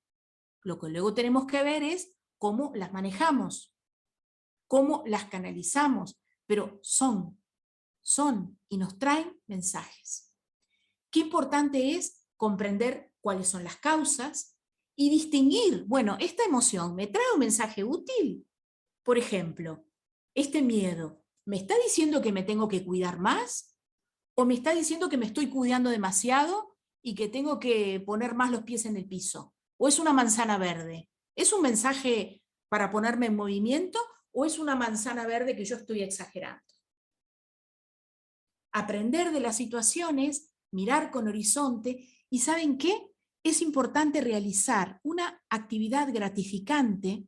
Lo que luego tenemos que ver es cómo las manejamos, cómo las canalizamos, pero son y nos traen mensajes. Qué importante es comprender cuáles son las causas y distinguir, bueno, esta emoción me trae un mensaje útil. Por ejemplo, este miedo, ¿me está diciendo que me tengo que cuidar más? ¿O me está diciendo que me estoy cuidando demasiado y que tengo que poner más los pies en el piso? ¿O es una manzana verde? ¿Es un mensaje para ponerme en movimiento o es una manzana verde que yo estoy exagerando? Aprender de las situaciones, mirar con horizonte y ¿saben qué? Es importante realizar una actividad gratificante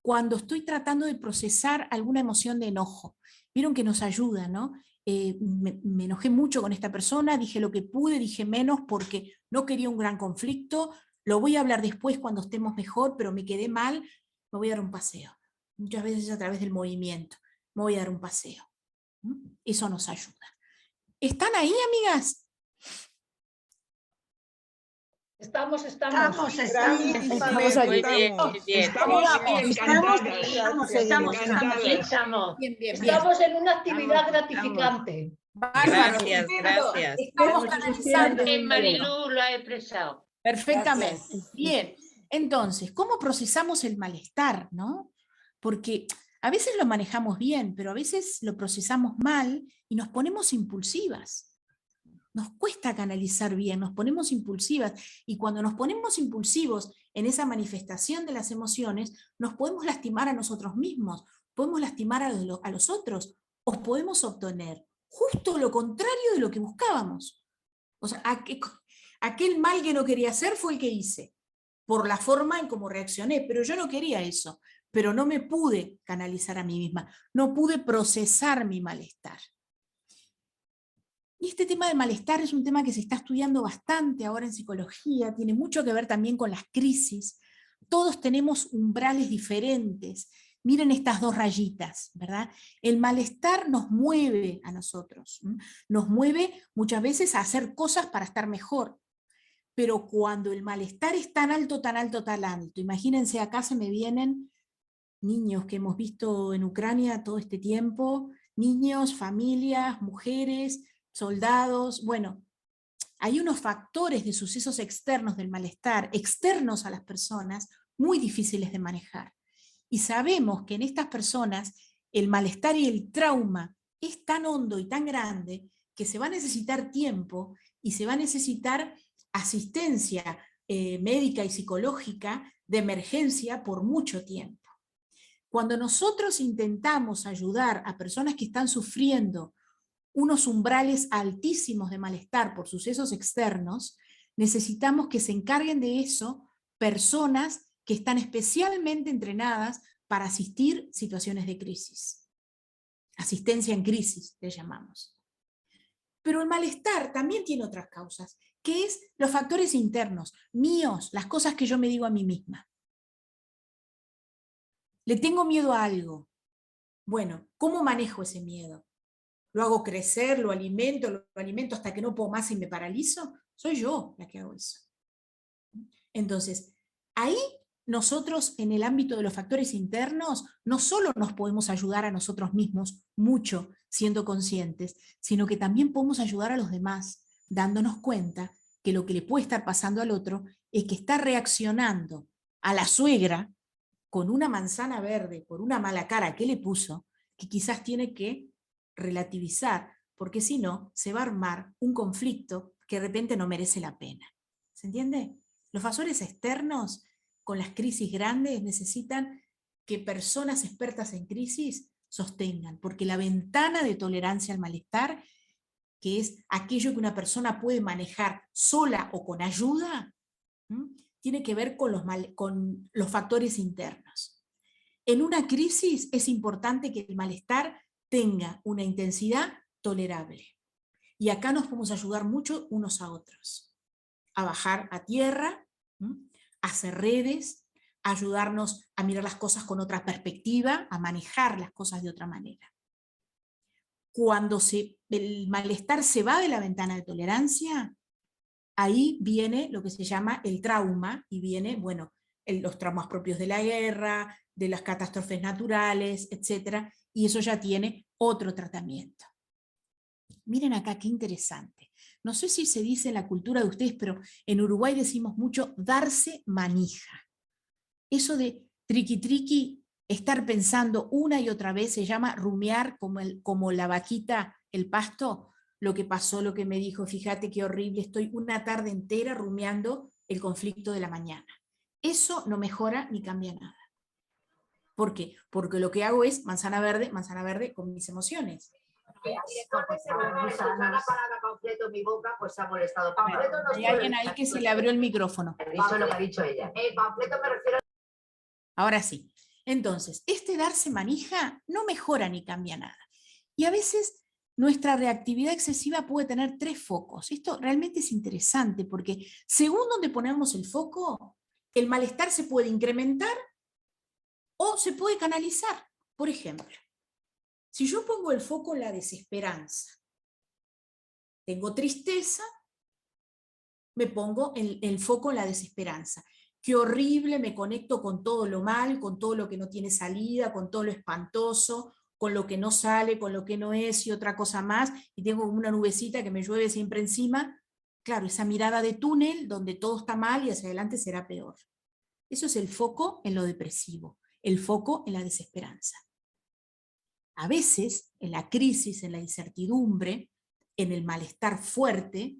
cuando estoy tratando de procesar alguna emoción de enojo. Vieron que nos ayuda, ¿no? Me enojé mucho con esta persona, dije lo que pude, dije menos porque no quería un gran conflicto, lo voy a hablar después cuando estemos mejor, pero me quedé mal, me voy a dar un paseo. Muchas veces a través del movimiento, me voy a dar un paseo. Eso nos ayuda. ¿Están ahí, amigas? Estamos. Estamos Muy bien, muy bien. Estamos. Bien, bien, bien. Estamos en una actividad Estamos. gratificante. Bárbaro. Gracias, gracias. Estamos canalizando. Marilú lo ha expresado. Perfectamente. Bien. Entonces, ¿cómo procesamos el malestar, no? Porque a veces lo manejamos bien, pero a veces lo procesamos mal y nos ponemos impulsivas. nos cuesta canalizar bien, nos ponemos impulsivas, y cuando nos ponemos impulsivos en esa manifestación de las emociones, nos podemos lastimar a nosotros mismos, podemos lastimar a los otros, o podemos obtener justo lo contrario de lo que buscábamos. O sea, aquel mal que no quería hacer fue el que hice, por la forma en cómo reaccioné, pero yo no quería eso, pero no me pude canalizar a mí misma, no pude procesar mi malestar. Y este tema del malestar es un tema que se está estudiando bastante ahora en psicología, tiene mucho que ver también con las crisis. Todos tenemos umbrales diferentes. Miren estas dos rayitas, ¿verdad? El malestar nos mueve a nosotros, nos mueve muchas veces a hacer cosas para estar mejor. Pero cuando el malestar es tan alto, tan alto, tan alto, imagínense, acá se me vienen niños que hemos visto en Ucrania todo este tiempo, niños, familias, mujeres, soldados, bueno, hay unos factores de sucesos externos del malestar, externos a las personas, muy difíciles de manejar. Y sabemos que en estas personas el malestar y el trauma es tan hondo y tan grande que se va a necesitar tiempo y se va a necesitar asistencia médica y psicológica de emergencia por mucho tiempo. Cuando nosotros intentamos ayudar a personas que están sufriendo unos umbrales altísimos de malestar por sucesos externos, necesitamos que se encarguen de eso personas que están especialmente entrenadas para asistir situaciones de crisis. Asistencia en crisis, le llamamos. Pero el malestar también tiene otras causas, que es los factores internos, míos, las cosas que yo me digo a mí misma. Le tengo miedo a algo. Bueno, ¿cómo manejo ese miedo? ¿Lo hago crecer, lo alimento hasta que no puedo más y me paralizo? Soy yo la que hago eso. Entonces, ahí nosotros en el ámbito de los factores internos no solo nos podemos ayudar a nosotros mismos mucho siendo conscientes, sino que también podemos ayudar a los demás, dándonos cuenta que lo que le puede estar pasando al otro es que está reaccionando a la suegra con una manzana verde por una mala cara que le puso, que quizás tiene que relativizar, porque si no, se va a armar un conflicto que de repente no merece la pena. ¿Se entiende? Los factores externos, con las crisis grandes, necesitan que personas expertas en crisis sostengan, porque la ventana de tolerancia al malestar, que es aquello que una persona puede manejar sola o con ayuda, tiene que ver con los factores internos. En una crisis es importante que el malestar tenga una intensidad tolerable. Y acá nos podemos ayudar mucho unos a otros. A bajar a tierra, a hacer redes, a ayudarnos a mirar las cosas con otra perspectiva, a manejar las cosas de otra manera. Cuando el malestar se va de la ventana de tolerancia, ahí viene lo que se llama el trauma, y viene, bueno, los traumas propios de la guerra, de las catástrofes naturales, etc. Y eso ya tiene otro tratamiento. Miren acá qué interesante. No sé si se dice en la cultura de ustedes, pero en Uruguay decimos mucho darse manija. Eso de triqui triqui, estar pensando una y otra vez, se llama rumiar como la vaquita, el pasto, lo que pasó, lo que me dijo, fíjate qué horrible, estoy una tarde entera rumiando el conflicto de la mañana. Eso no mejora ni cambia nada. ¿Por qué? Porque lo que hago es manzana verde con mis emociones. Hay alguien ahí que se le abrió el micrófono. Eso es lo que ha dicho ella. El panfleto me refiero. Ahora sí. Entonces, este darse manija no mejora ni cambia nada. Y a veces nuestra reactividad excesiva puede tener 3 focos. Esto realmente es interesante porque según donde ponemos el foco, el malestar se puede incrementar o se puede canalizar. Por ejemplo, si yo pongo el foco en la desesperanza, tengo tristeza, me pongo el foco en la desesperanza. Qué horrible, me conecto con todo lo mal, con todo lo que no tiene salida, con todo lo espantoso, con lo que no sale, con lo que no es y otra cosa más, y tengo una nubecita que me llueve siempre encima. Claro, esa mirada de túnel donde todo está mal y hacia adelante será peor. Eso es el foco en lo depresivo, el foco en la desesperanza. A veces, en la crisis, en la incertidumbre, en el malestar fuerte,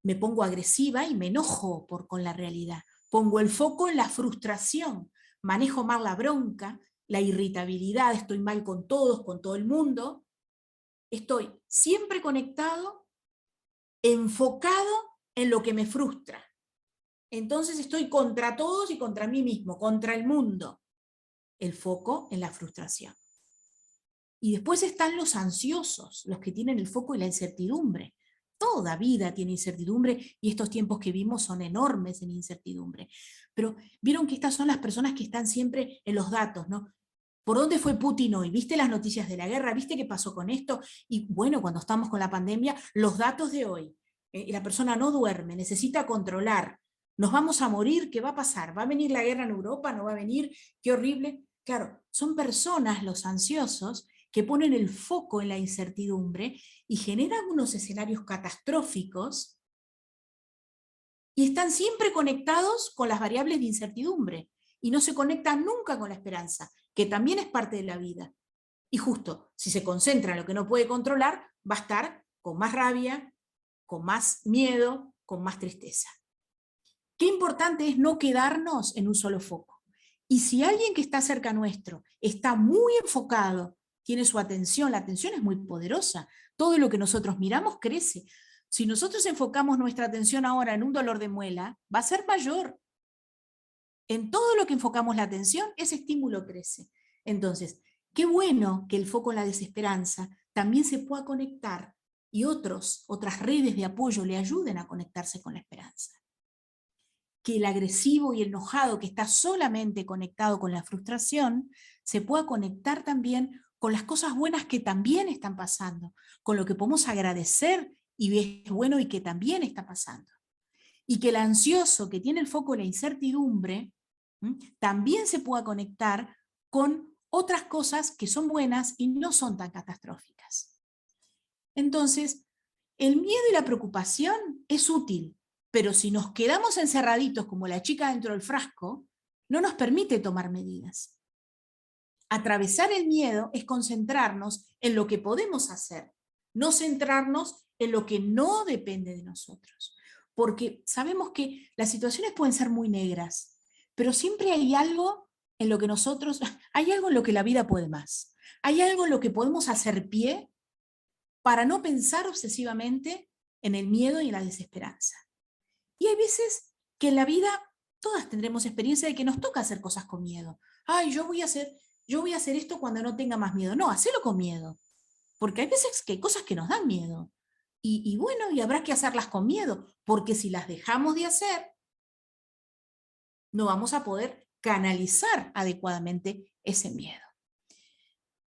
me pongo agresiva y me enojo con la realidad. Pongo el foco en la frustración, manejo mal la bronca, la irritabilidad, estoy mal con todos, con todo el mundo. Estoy siempre conectado, enfocado en lo que me frustra. Entonces estoy contra todos y contra mí mismo, contra el mundo. El foco en la frustración. Y después están los ansiosos, los que tienen el foco en la incertidumbre. Toda vida tiene incertidumbre y estos tiempos que vimos son enormes en incertidumbre. Pero vieron que estas son las personas que están siempre en los datos, ¿no? ¿Por dónde fue Putin hoy? ¿Viste las noticias de la guerra? ¿Viste qué pasó con esto? Y bueno, cuando estamos con la pandemia, los datos de hoy. La persona no duerme, necesita controlar. ¿Nos vamos a morir? ¿Qué va a pasar? ¿Va a venir la guerra en Europa? ¿No va a venir? ¡Qué horrible! Claro, son personas, los ansiosos, que ponen el foco en la incertidumbre y generan unos escenarios catastróficos y están siempre conectados con las variables de incertidumbre y no se conectan nunca con la esperanza, que también es parte de la vida. Y justo, si se concentra en lo que no puede controlar, va a estar con más rabia, con más miedo, con más tristeza. Qué importante es no quedarnos en un solo foco. Y si alguien que está cerca nuestro está muy enfocado, tiene su atención, la atención es muy poderosa, todo lo que nosotros miramos crece. Si nosotros enfocamos nuestra atención ahora en un dolor de muela, va a ser mayor. En todo lo que enfocamos la atención, ese estímulo crece. Entonces, qué bueno que el foco en la desesperanza también se pueda conectar y otras redes de apoyo le ayuden a conectarse con la esperanza. Que el agresivo y el enojado que está solamente conectado con la frustración, se pueda conectar también con las cosas buenas que también están pasando, con lo que podemos agradecer y es bueno y que también está pasando. Y que el ansioso que tiene el foco en la incertidumbre, también se pueda conectar con otras cosas que son buenas y no son tan catastróficas. Entonces, el miedo y la preocupación es útil, pero si nos quedamos encerraditos como la chica dentro del frasco, no nos permite tomar medidas. Atravesar el miedo es concentrarnos en lo que podemos hacer, no centrarnos en lo que no depende de nosotros. Porque sabemos que las situaciones pueden ser muy negras, pero siempre hay algo en lo que hay algo en lo que la vida puede más. Hay algo en lo que podemos hacer pie para no pensar obsesivamente en el miedo y en la desesperanza. Y hay veces que en la vida todas tendremos experiencia de que nos toca hacer cosas con miedo. Ay, yo voy a hacer esto cuando no tenga más miedo. No, hacelo con miedo. Porque hay veces que hay cosas que nos dan miedo. Y bueno, y habrá que hacerlas con miedo, porque si las dejamos de hacer, no vamos a poder canalizar adecuadamente ese miedo.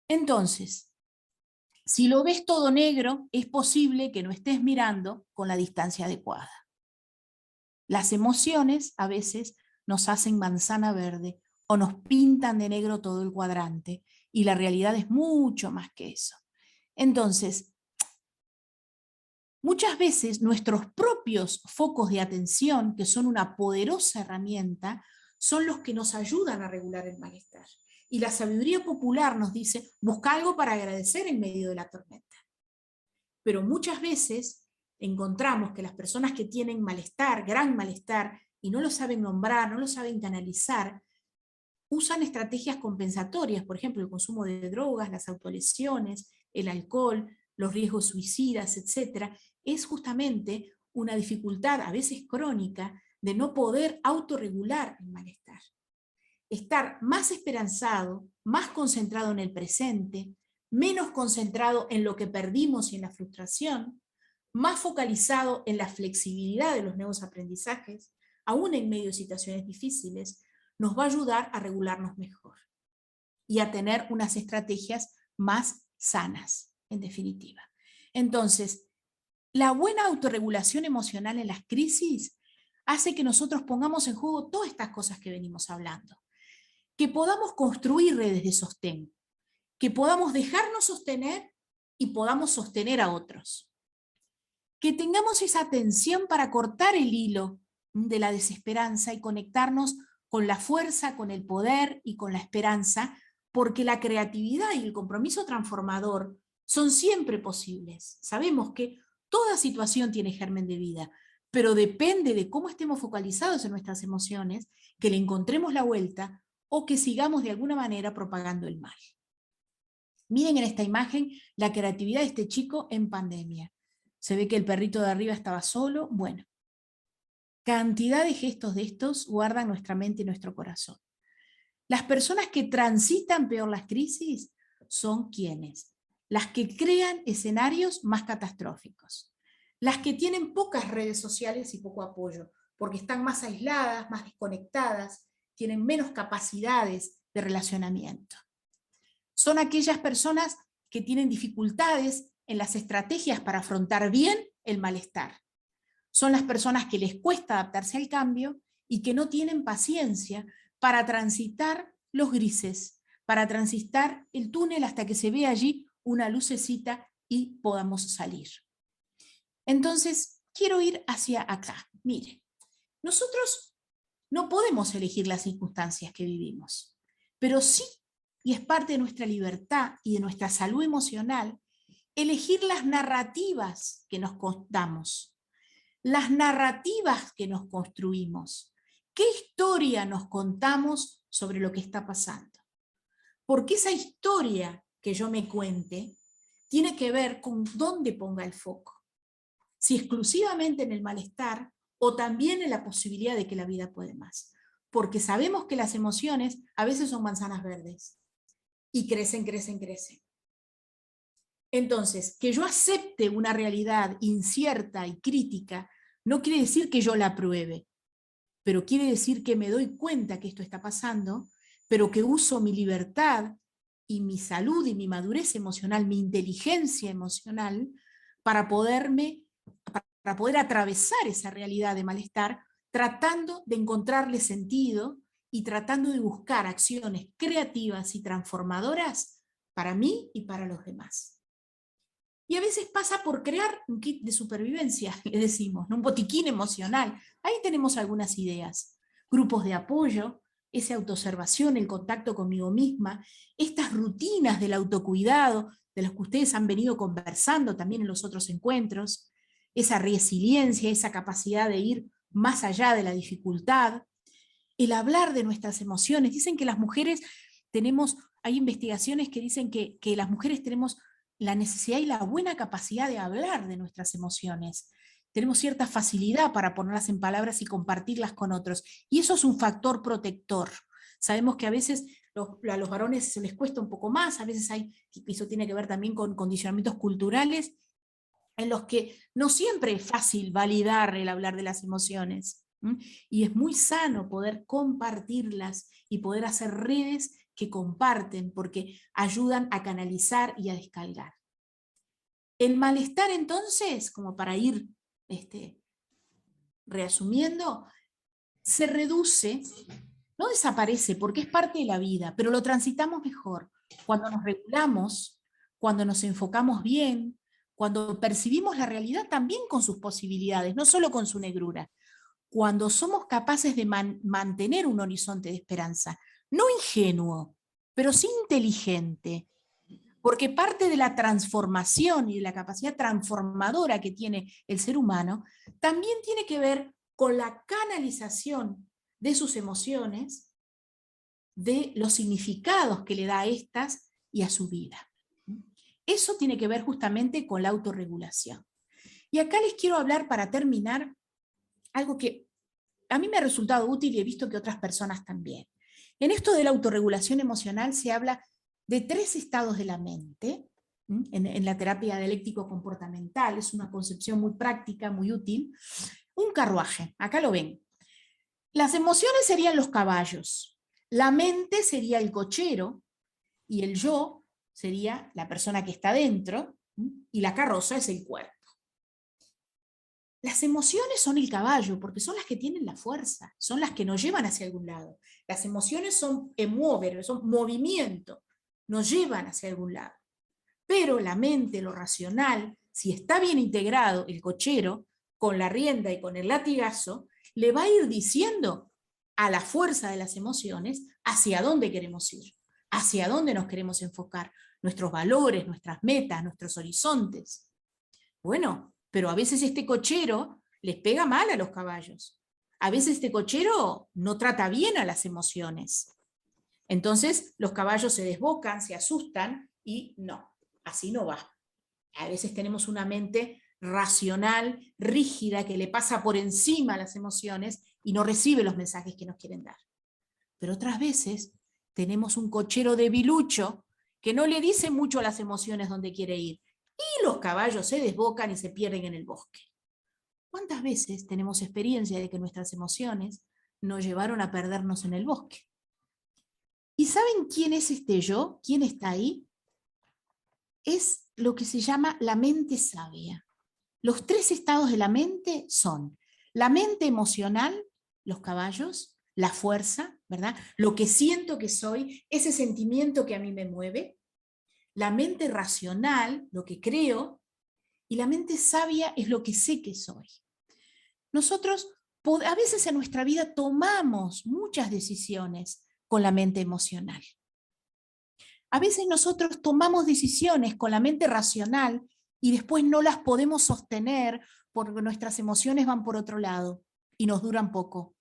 Entonces, si lo ves todo negro, es posible que no estés mirando con la distancia adecuada. Las emociones a veces nos hacen manzana verde o nos pintan de negro todo el cuadrante, y la realidad es mucho más que eso. Entonces, muchas veces nuestros propios focos de atención, que son una poderosa herramienta, son los que nos ayudan a regular el malestar. Y la sabiduría popular nos dice, busca algo para agradecer en medio de la tormenta. Pero muchas veces encontramos que las personas que tienen malestar, gran malestar, y no lo saben nombrar, no lo saben canalizar, usan estrategias compensatorias, por ejemplo, el consumo de drogas, las autolesiones, el alcohol, los riesgos suicidas, etc. Es justamente una dificultad, a veces crónica, de no poder autorregular el malestar. Estar más esperanzado, más concentrado en el presente, menos concentrado en lo que perdimos y en la frustración, más focalizado en la flexibilidad de los nuevos aprendizajes, aún en medio de situaciones difíciles, nos va a ayudar a regularnos mejor y a tener unas estrategias más sanas, en definitiva. Entonces, la buena autorregulación emocional en las crisis hace que nosotros pongamos en juego todas estas cosas que venimos hablando, que podamos construir redes de sostén, que podamos dejarnos sostener y podamos sostener a otros, que tengamos esa atención para cortar el hilo de la desesperanza y conectarnos con la fuerza, con el poder y con la esperanza, porque la creatividad y el compromiso transformador son siempre posibles. Sabemos que toda situación tiene germen de vida, pero depende de cómo estemos focalizados en nuestras emociones, que le encontremos la vuelta o que sigamos de alguna manera propagando el mal. Miren en esta imagen la creatividad de este chico en pandemia. Se ve que el perrito de arriba estaba solo. Bueno, cantidad de gestos de estos guardan nuestra mente y nuestro corazón. Las personas que transitan peor las crisis son ¿quiénes? Las que crean escenarios más catastróficos. Las que tienen pocas redes sociales y poco apoyo, porque están más aisladas, más desconectadas, tienen menos capacidades de relacionamiento. Son aquellas personas que tienen dificultades en las estrategias para afrontar bien el malestar. Son las personas que les cuesta adaptarse al cambio y que no tienen paciencia para transitar los grises, para transitar el túnel hasta que se vea allí una lucecita y podamos salir. Entonces, quiero ir hacia acá. Mire, nosotros no podemos elegir las circunstancias que vivimos, pero sí, y es parte de nuestra libertad y de nuestra salud emocional, elegir las narrativas que nos contamos, las narrativas que nos construimos. ¿Qué historia nos contamos sobre lo que está pasando? Porque esa historia que yo me cuente tiene que ver con dónde ponga el foco. Si exclusivamente en el malestar o también en la posibilidad de que la vida puede más. Porque sabemos que las emociones a veces son manzanas verdes y crecen, crecen, crecen. Entonces, que yo acepte una realidad incierta y crítica no quiere decir que yo la apruebe, pero quiere decir que me doy cuenta que esto está pasando, pero que uso mi libertad y mi salud y mi madurez emocional, mi inteligencia emocional, para poder atravesar esa realidad de malestar, tratando de encontrarle sentido y tratando de buscar acciones creativas y transformadoras para mí y para los demás. Y a veces pasa por crear un kit de supervivencia, le decimos, ¿no? Un botiquín emocional. Ahí tenemos algunas ideas. Grupos de apoyo, esa autoobservación, el contacto conmigo misma, estas rutinas del autocuidado, de las que ustedes han venido conversando también en los otros encuentros, esa resiliencia, esa capacidad de ir más allá de la dificultad, el hablar de nuestras emociones. Dicen que las mujeres hay investigaciones que dicen que las mujeres tenemos la necesidad y la buena capacidad de hablar de nuestras emociones. Tenemos cierta facilidad para ponerlas en palabras y compartirlas con otros. Y eso es un factor protector. Sabemos que a veces a los varones se les cuesta un poco más, a veces eso tiene que ver también con condicionamientos culturales, en los que no siempre es fácil validar el hablar de las emociones. Y es muy sano poder compartirlas y poder hacer redes que comparten, porque ayudan a canalizar y a descargar. El malestar, entonces, como para ir reasumiendo, se reduce, no desaparece porque es parte de la vida, pero lo transitamos mejor cuando nos regulamos, cuando nos enfocamos bien, cuando percibimos la realidad también con sus posibilidades, no solo con su negrura, cuando somos capaces de mantener un horizonte de esperanza, no ingenuo, pero sí inteligente, porque parte de la transformación y de la capacidad transformadora que tiene el ser humano, también tiene que ver con la canalización de sus emociones, de los significados que le da a estas y a su vida. Eso tiene que ver justamente con la autorregulación. Y acá les quiero hablar, para terminar, algo que a mí me ha resultado útil y he visto que otras personas también. En esto de la autorregulación emocional se habla de 3 estados de la mente, en la terapia dialéctico-comportamental, es una concepción muy práctica, muy útil. Un carruaje, acá lo ven. Las emociones serían los caballos, la mente sería el cochero, y el yo sería la persona que está dentro, y la carroza es el cuerpo. Las emociones son el caballo, porque son las que tienen la fuerza, son las que nos llevan hacia algún lado. Las emociones son mover, son movimiento, nos llevan hacia algún lado. Pero la mente, lo racional, si está bien integrado el cochero, con la rienda y con el latigazo, le va a ir diciendo a la fuerza de las emociones hacia dónde queremos ir, hacia dónde nos queremos enfocar. nuestros valores, nuestras metas, nuestros horizontes. Bueno, pero a veces este cochero les pega mal a los caballos. A veces este cochero no trata bien a las emociones. Entonces los caballos se desbocan, se asustan y no, así no va. A veces tenemos una mente racional, rígida, que le pasa por encima a las emociones y no recibe los mensajes que nos quieren dar. Pero otras veces tenemos un cochero debilucho que no le dice mucho a las emociones donde quiere ir, y los caballos se desbocan y se pierden en el bosque. ¿Cuántas veces tenemos experiencia de que nuestras emociones nos llevaron a perdernos en el bosque? ¿Y saben quién es este yo? ¿Quién está ahí? Es lo que se llama la mente sabia. Los 3 estados de la mente son la mente emocional, los caballos, la fuerza, ¿verdad? Lo que siento que soy, ese sentimiento que a mí me mueve, la mente racional, lo que creo, y la mente sabia es lo que sé que soy. Nosotros a veces en nuestra vida tomamos muchas decisiones con la mente emocional. A veces nosotros tomamos decisiones con la mente racional y después no las podemos sostener porque nuestras emociones van por otro lado y nos duran poco.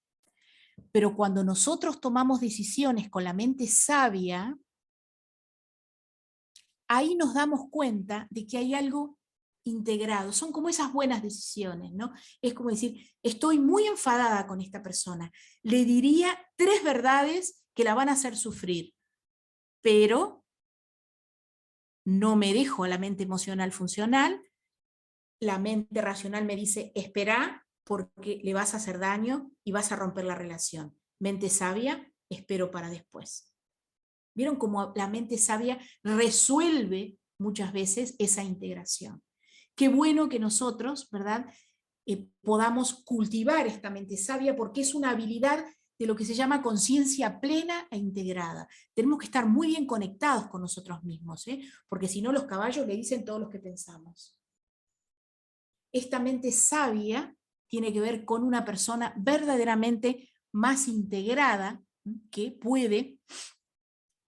Pero cuando nosotros tomamos decisiones con la mente sabia, ahí nos damos cuenta de que hay algo integrado. Son como esas buenas decisiones, ¿no? Es como decir, estoy muy enfadada con esta persona. Le diría 3 verdades que la van a hacer sufrir, pero no me dejo la mente emocional funcional. La mente racional me dice, espera, porque le vas a hacer daño y vas a romper la relación. Mente sabia, espero para después. ¿Vieron cómo la mente sabia resuelve muchas veces esa integración? Qué bueno que nosotros, ¿verdad?, podamos cultivar esta mente sabia, porque es una habilidad de lo que se llama conciencia plena e integrada. Tenemos que estar muy bien conectados con nosotros mismos, porque si no los caballos le dicen todo lo que pensamos. Esta mente sabia tiene que ver con una persona verdaderamente más integrada, que puede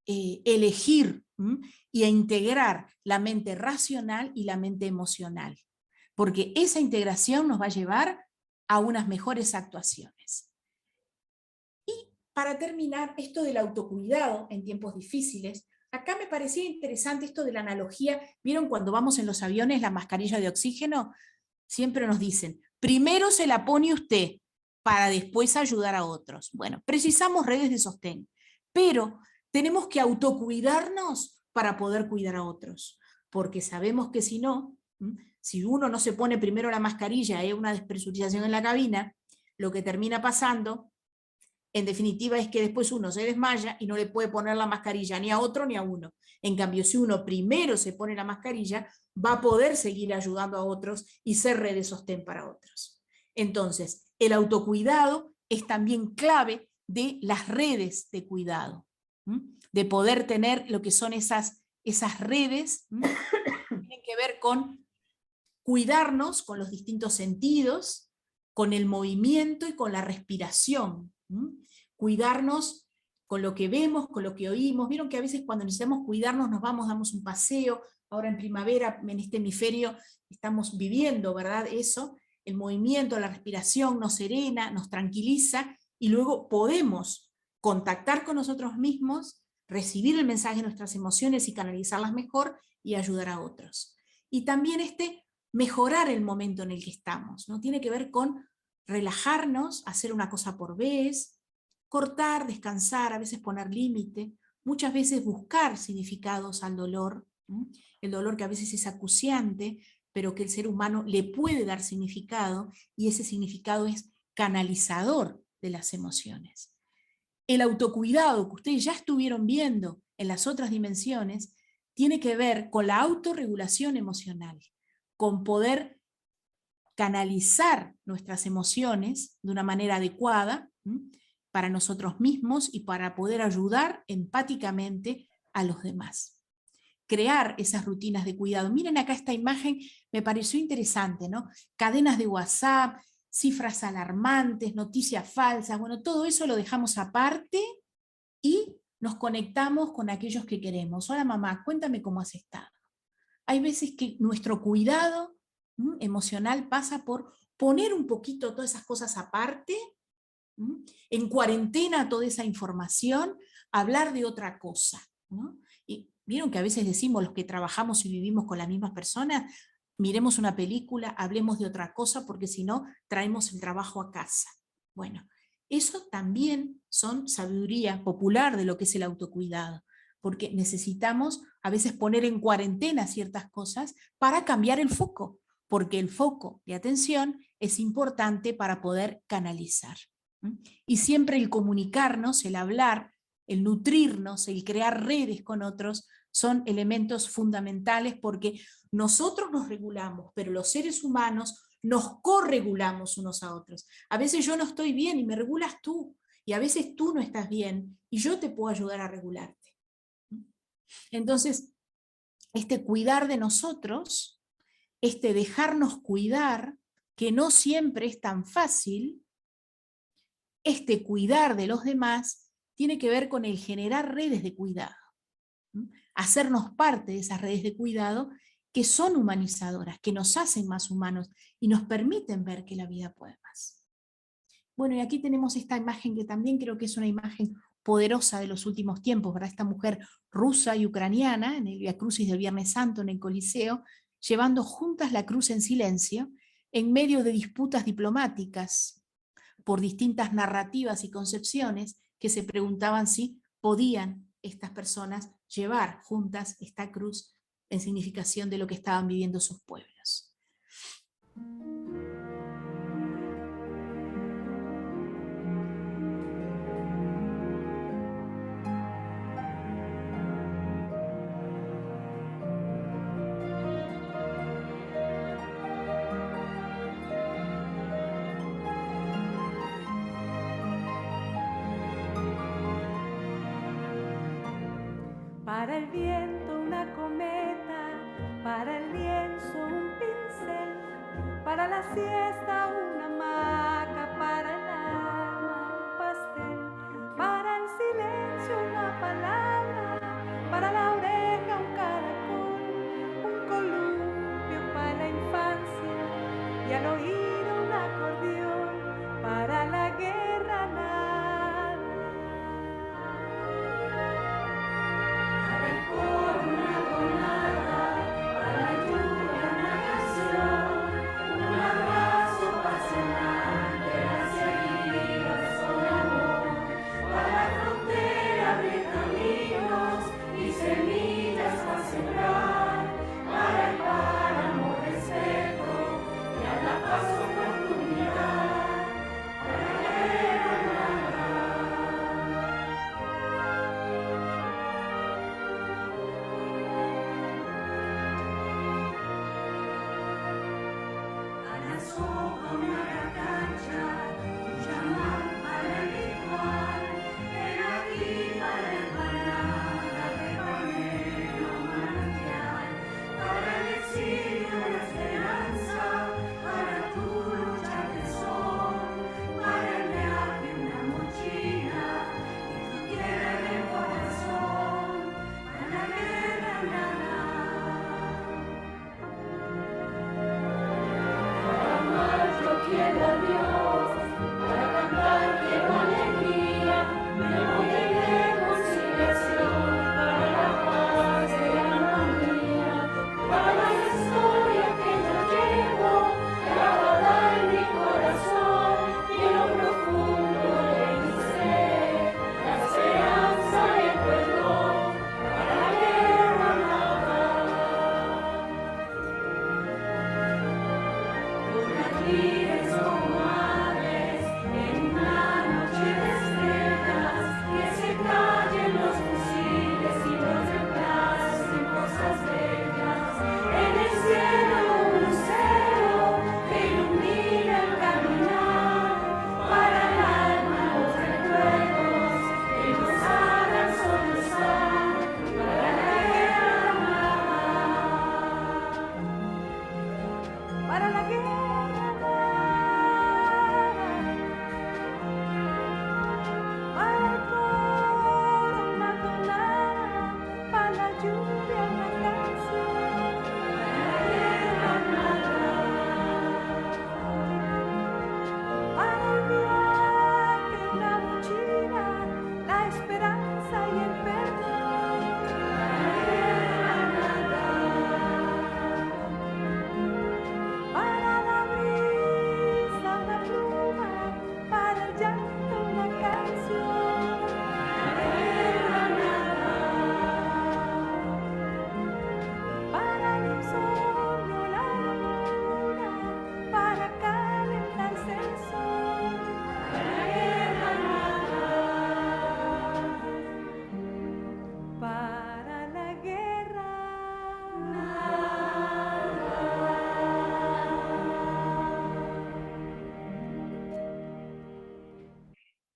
elegir y a integrar la mente racional y la mente emocional, porque esa integración nos va a llevar a unas mejores actuaciones. Y para terminar, esto del autocuidado en tiempos difíciles, acá me parecía interesante esto de la analogía. ¿Vieron cuando vamos en los aviones la mascarilla de oxígeno? Siempre nos dicen, primero se la pone usted para después ayudar a otros. Bueno, precisamos redes de sostén, pero tenemos que autocuidarnos para poder cuidar a otros, porque sabemos que si no, si uno no se pone primero la mascarilla, hay una despresurización en la cabina, lo que termina pasando, en definitiva, es que después uno se desmaya y no le puede poner la mascarilla ni a otro ni a uno. En cambio, si uno primero se pone la mascarilla, va a poder seguir ayudando a otros y ser red de sostén para otros. Entonces, el autocuidado es también clave de las redes de cuidado, de poder tener lo que son esas redes, tienen que ver con cuidarnos con los distintos sentidos, con el movimiento y con la respiración. Cuidarnos con lo que vemos, con lo que oímos. Vieron que a veces cuando necesitamos cuidarnos nos vamos, damos un paseo. Ahora en primavera, en este hemisferio, estamos viviendo, ¿verdad? Eso, el movimiento, la respiración nos serena, nos tranquiliza, y luego podemos contactar con nosotros mismos, recibir el mensaje de nuestras emociones y canalizarlas mejor y ayudar a otros. Y también mejorar el momento en el que estamos, ¿no? Tiene que ver con relajarnos, hacer una cosa por vez, cortar, descansar, a veces poner límite, muchas veces buscar significados al dolor, el dolor que a veces es acuciante, pero que el ser humano le puede dar significado, y ese significado es canalizador de las emociones. El autocuidado que ustedes ya estuvieron viendo en las otras dimensiones tiene que ver con la autorregulación emocional, con poder canalizar nuestras emociones de una manera adecuada para nosotros mismos y para poder ayudar empáticamente a los demás. Crear esas rutinas de cuidado. Miren acá esta imagen, me pareció interesante, ¿no? Cadenas de WhatsApp, cifras alarmantes, noticias falsas, bueno, todo eso lo dejamos aparte y nos conectamos con aquellos que queremos. Hola mamá, cuéntame cómo has estado. Hay veces que nuestro cuidado emocional pasa por poner un poquito todas esas cosas aparte, en cuarentena toda esa información, hablar de otra cosa, ¿no? Y vieron que a veces decimos los que trabajamos y vivimos con las mismas personas, miremos una película, hablemos de otra cosa, porque si no, traemos el trabajo a casa. Bueno, eso también son sabiduría popular de lo que es el autocuidado, porque necesitamos a veces poner en cuarentena ciertas cosas para cambiar el foco, porque el foco de atención es importante para poder canalizar. Y siempre el comunicarnos, el hablar, el nutrirnos, el crear redes con otros, son elementos fundamentales porque nosotros nos regulamos, pero los seres humanos nos corregulamos unos a otros. A veces yo no estoy bien y me regulas tú, y a veces tú no estás bien y yo te puedo ayudar a regularte. Entonces, este cuidar de nosotros, este dejarnos cuidar, que no siempre es tan fácil, este cuidar de los demás tiene que ver con el generar redes de cuidado, hacernos parte de esas redes de cuidado que son humanizadoras, que nos hacen más humanos y nos permiten ver que la vida puede más. Bueno, y aquí tenemos esta imagen que también creo que es una imagen poderosa de los últimos tiempos, ¿verdad? Esta mujer rusa y ucraniana en el Via Crucis del Viernes Santo en el Coliseo, llevando juntas la cruz en silencio, en medio de disputas diplomáticas, por distintas narrativas y concepciones que se preguntaban si podían estas personas llevar juntas esta cruz en significación de lo que estaban viviendo sus pueblos. Para el viento una cometa, para el lienzo un pincel, para la siesta una hamaca, para el alma un pastel, para el silencio una palabra, para la oreja un caracol, un columpio para la infancia y al oído un acordeón, para la guerra nada. Para la lluvia una canción, un abrazo.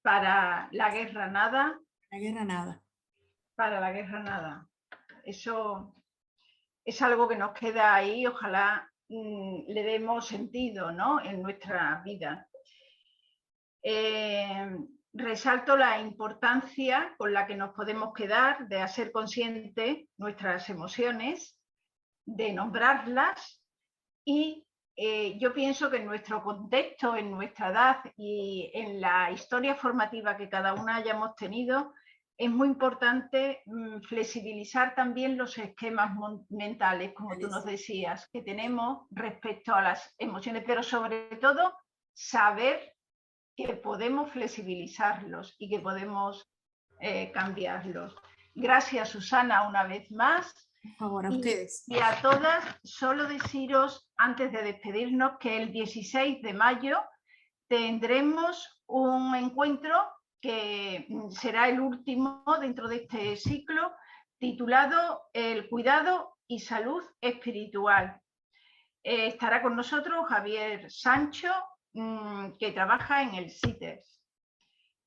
para la guerra nada. La guerra nada. Para la guerra nada. Eso es algo que nos queda ahí, ojalá le demos sentido, ¿no?, en nuestra vida. Resalto la importancia con la que nos podemos quedar de hacer conscientes nuestras emociones, de nombrarlas, y yo pienso que en nuestro contexto, en nuestra edad y en la historia formativa que cada una hayamos tenido, es muy importante flexibilizar también los esquemas mentales, como tú nos decías, que tenemos respecto a las emociones, pero sobre todo saber que podemos flexibilizarlos y que podemos cambiarlos. Gracias, Susana, una vez más. Por favor, a ustedes. Y a todas, solo deciros, antes de despedirnos, que el 16 de mayo tendremos un encuentro que será el último dentro de este ciclo, titulado El cuidado y salud espiritual. Estará con nosotros Javier Sancho, que trabaja en el CITES.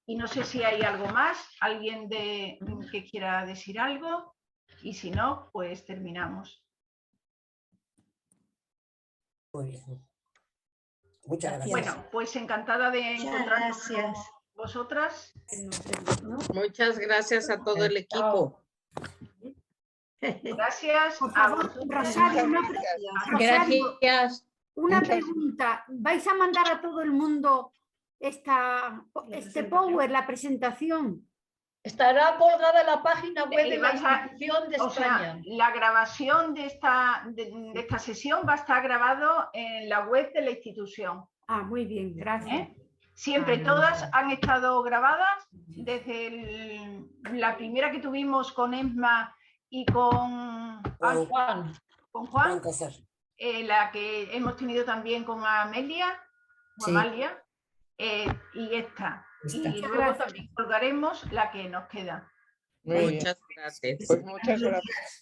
Y no sé si hay algo más, alguien que quiera decir algo, y si no, pues terminamos. Muy bien. Muchas gracias. Bueno, pues encantada de encontrarnos con vosotras. Muchas gracias a todo el equipo. Gracias Por a favor, vosotros. Rosario, Rosario, Gracias. una pregunta. ¿Vais a mandar a todo el mundo este Power, la presentación? Estará colgada en la página web de la va a estar- institución de O España. sea, la grabación de esta sesión va a estar grabado en la web de la institución. Ah, muy bien, gracias. Siempre, todas han estado grabadas desde la primera que tuvimos con Esma y con Juan. Juan, la que hemos tenido también con Amelia, Sí. Amalia, y esta. Y luego también colgaremos la que nos queda. Muy bien. Muchas gracias. Pues muchas gracias.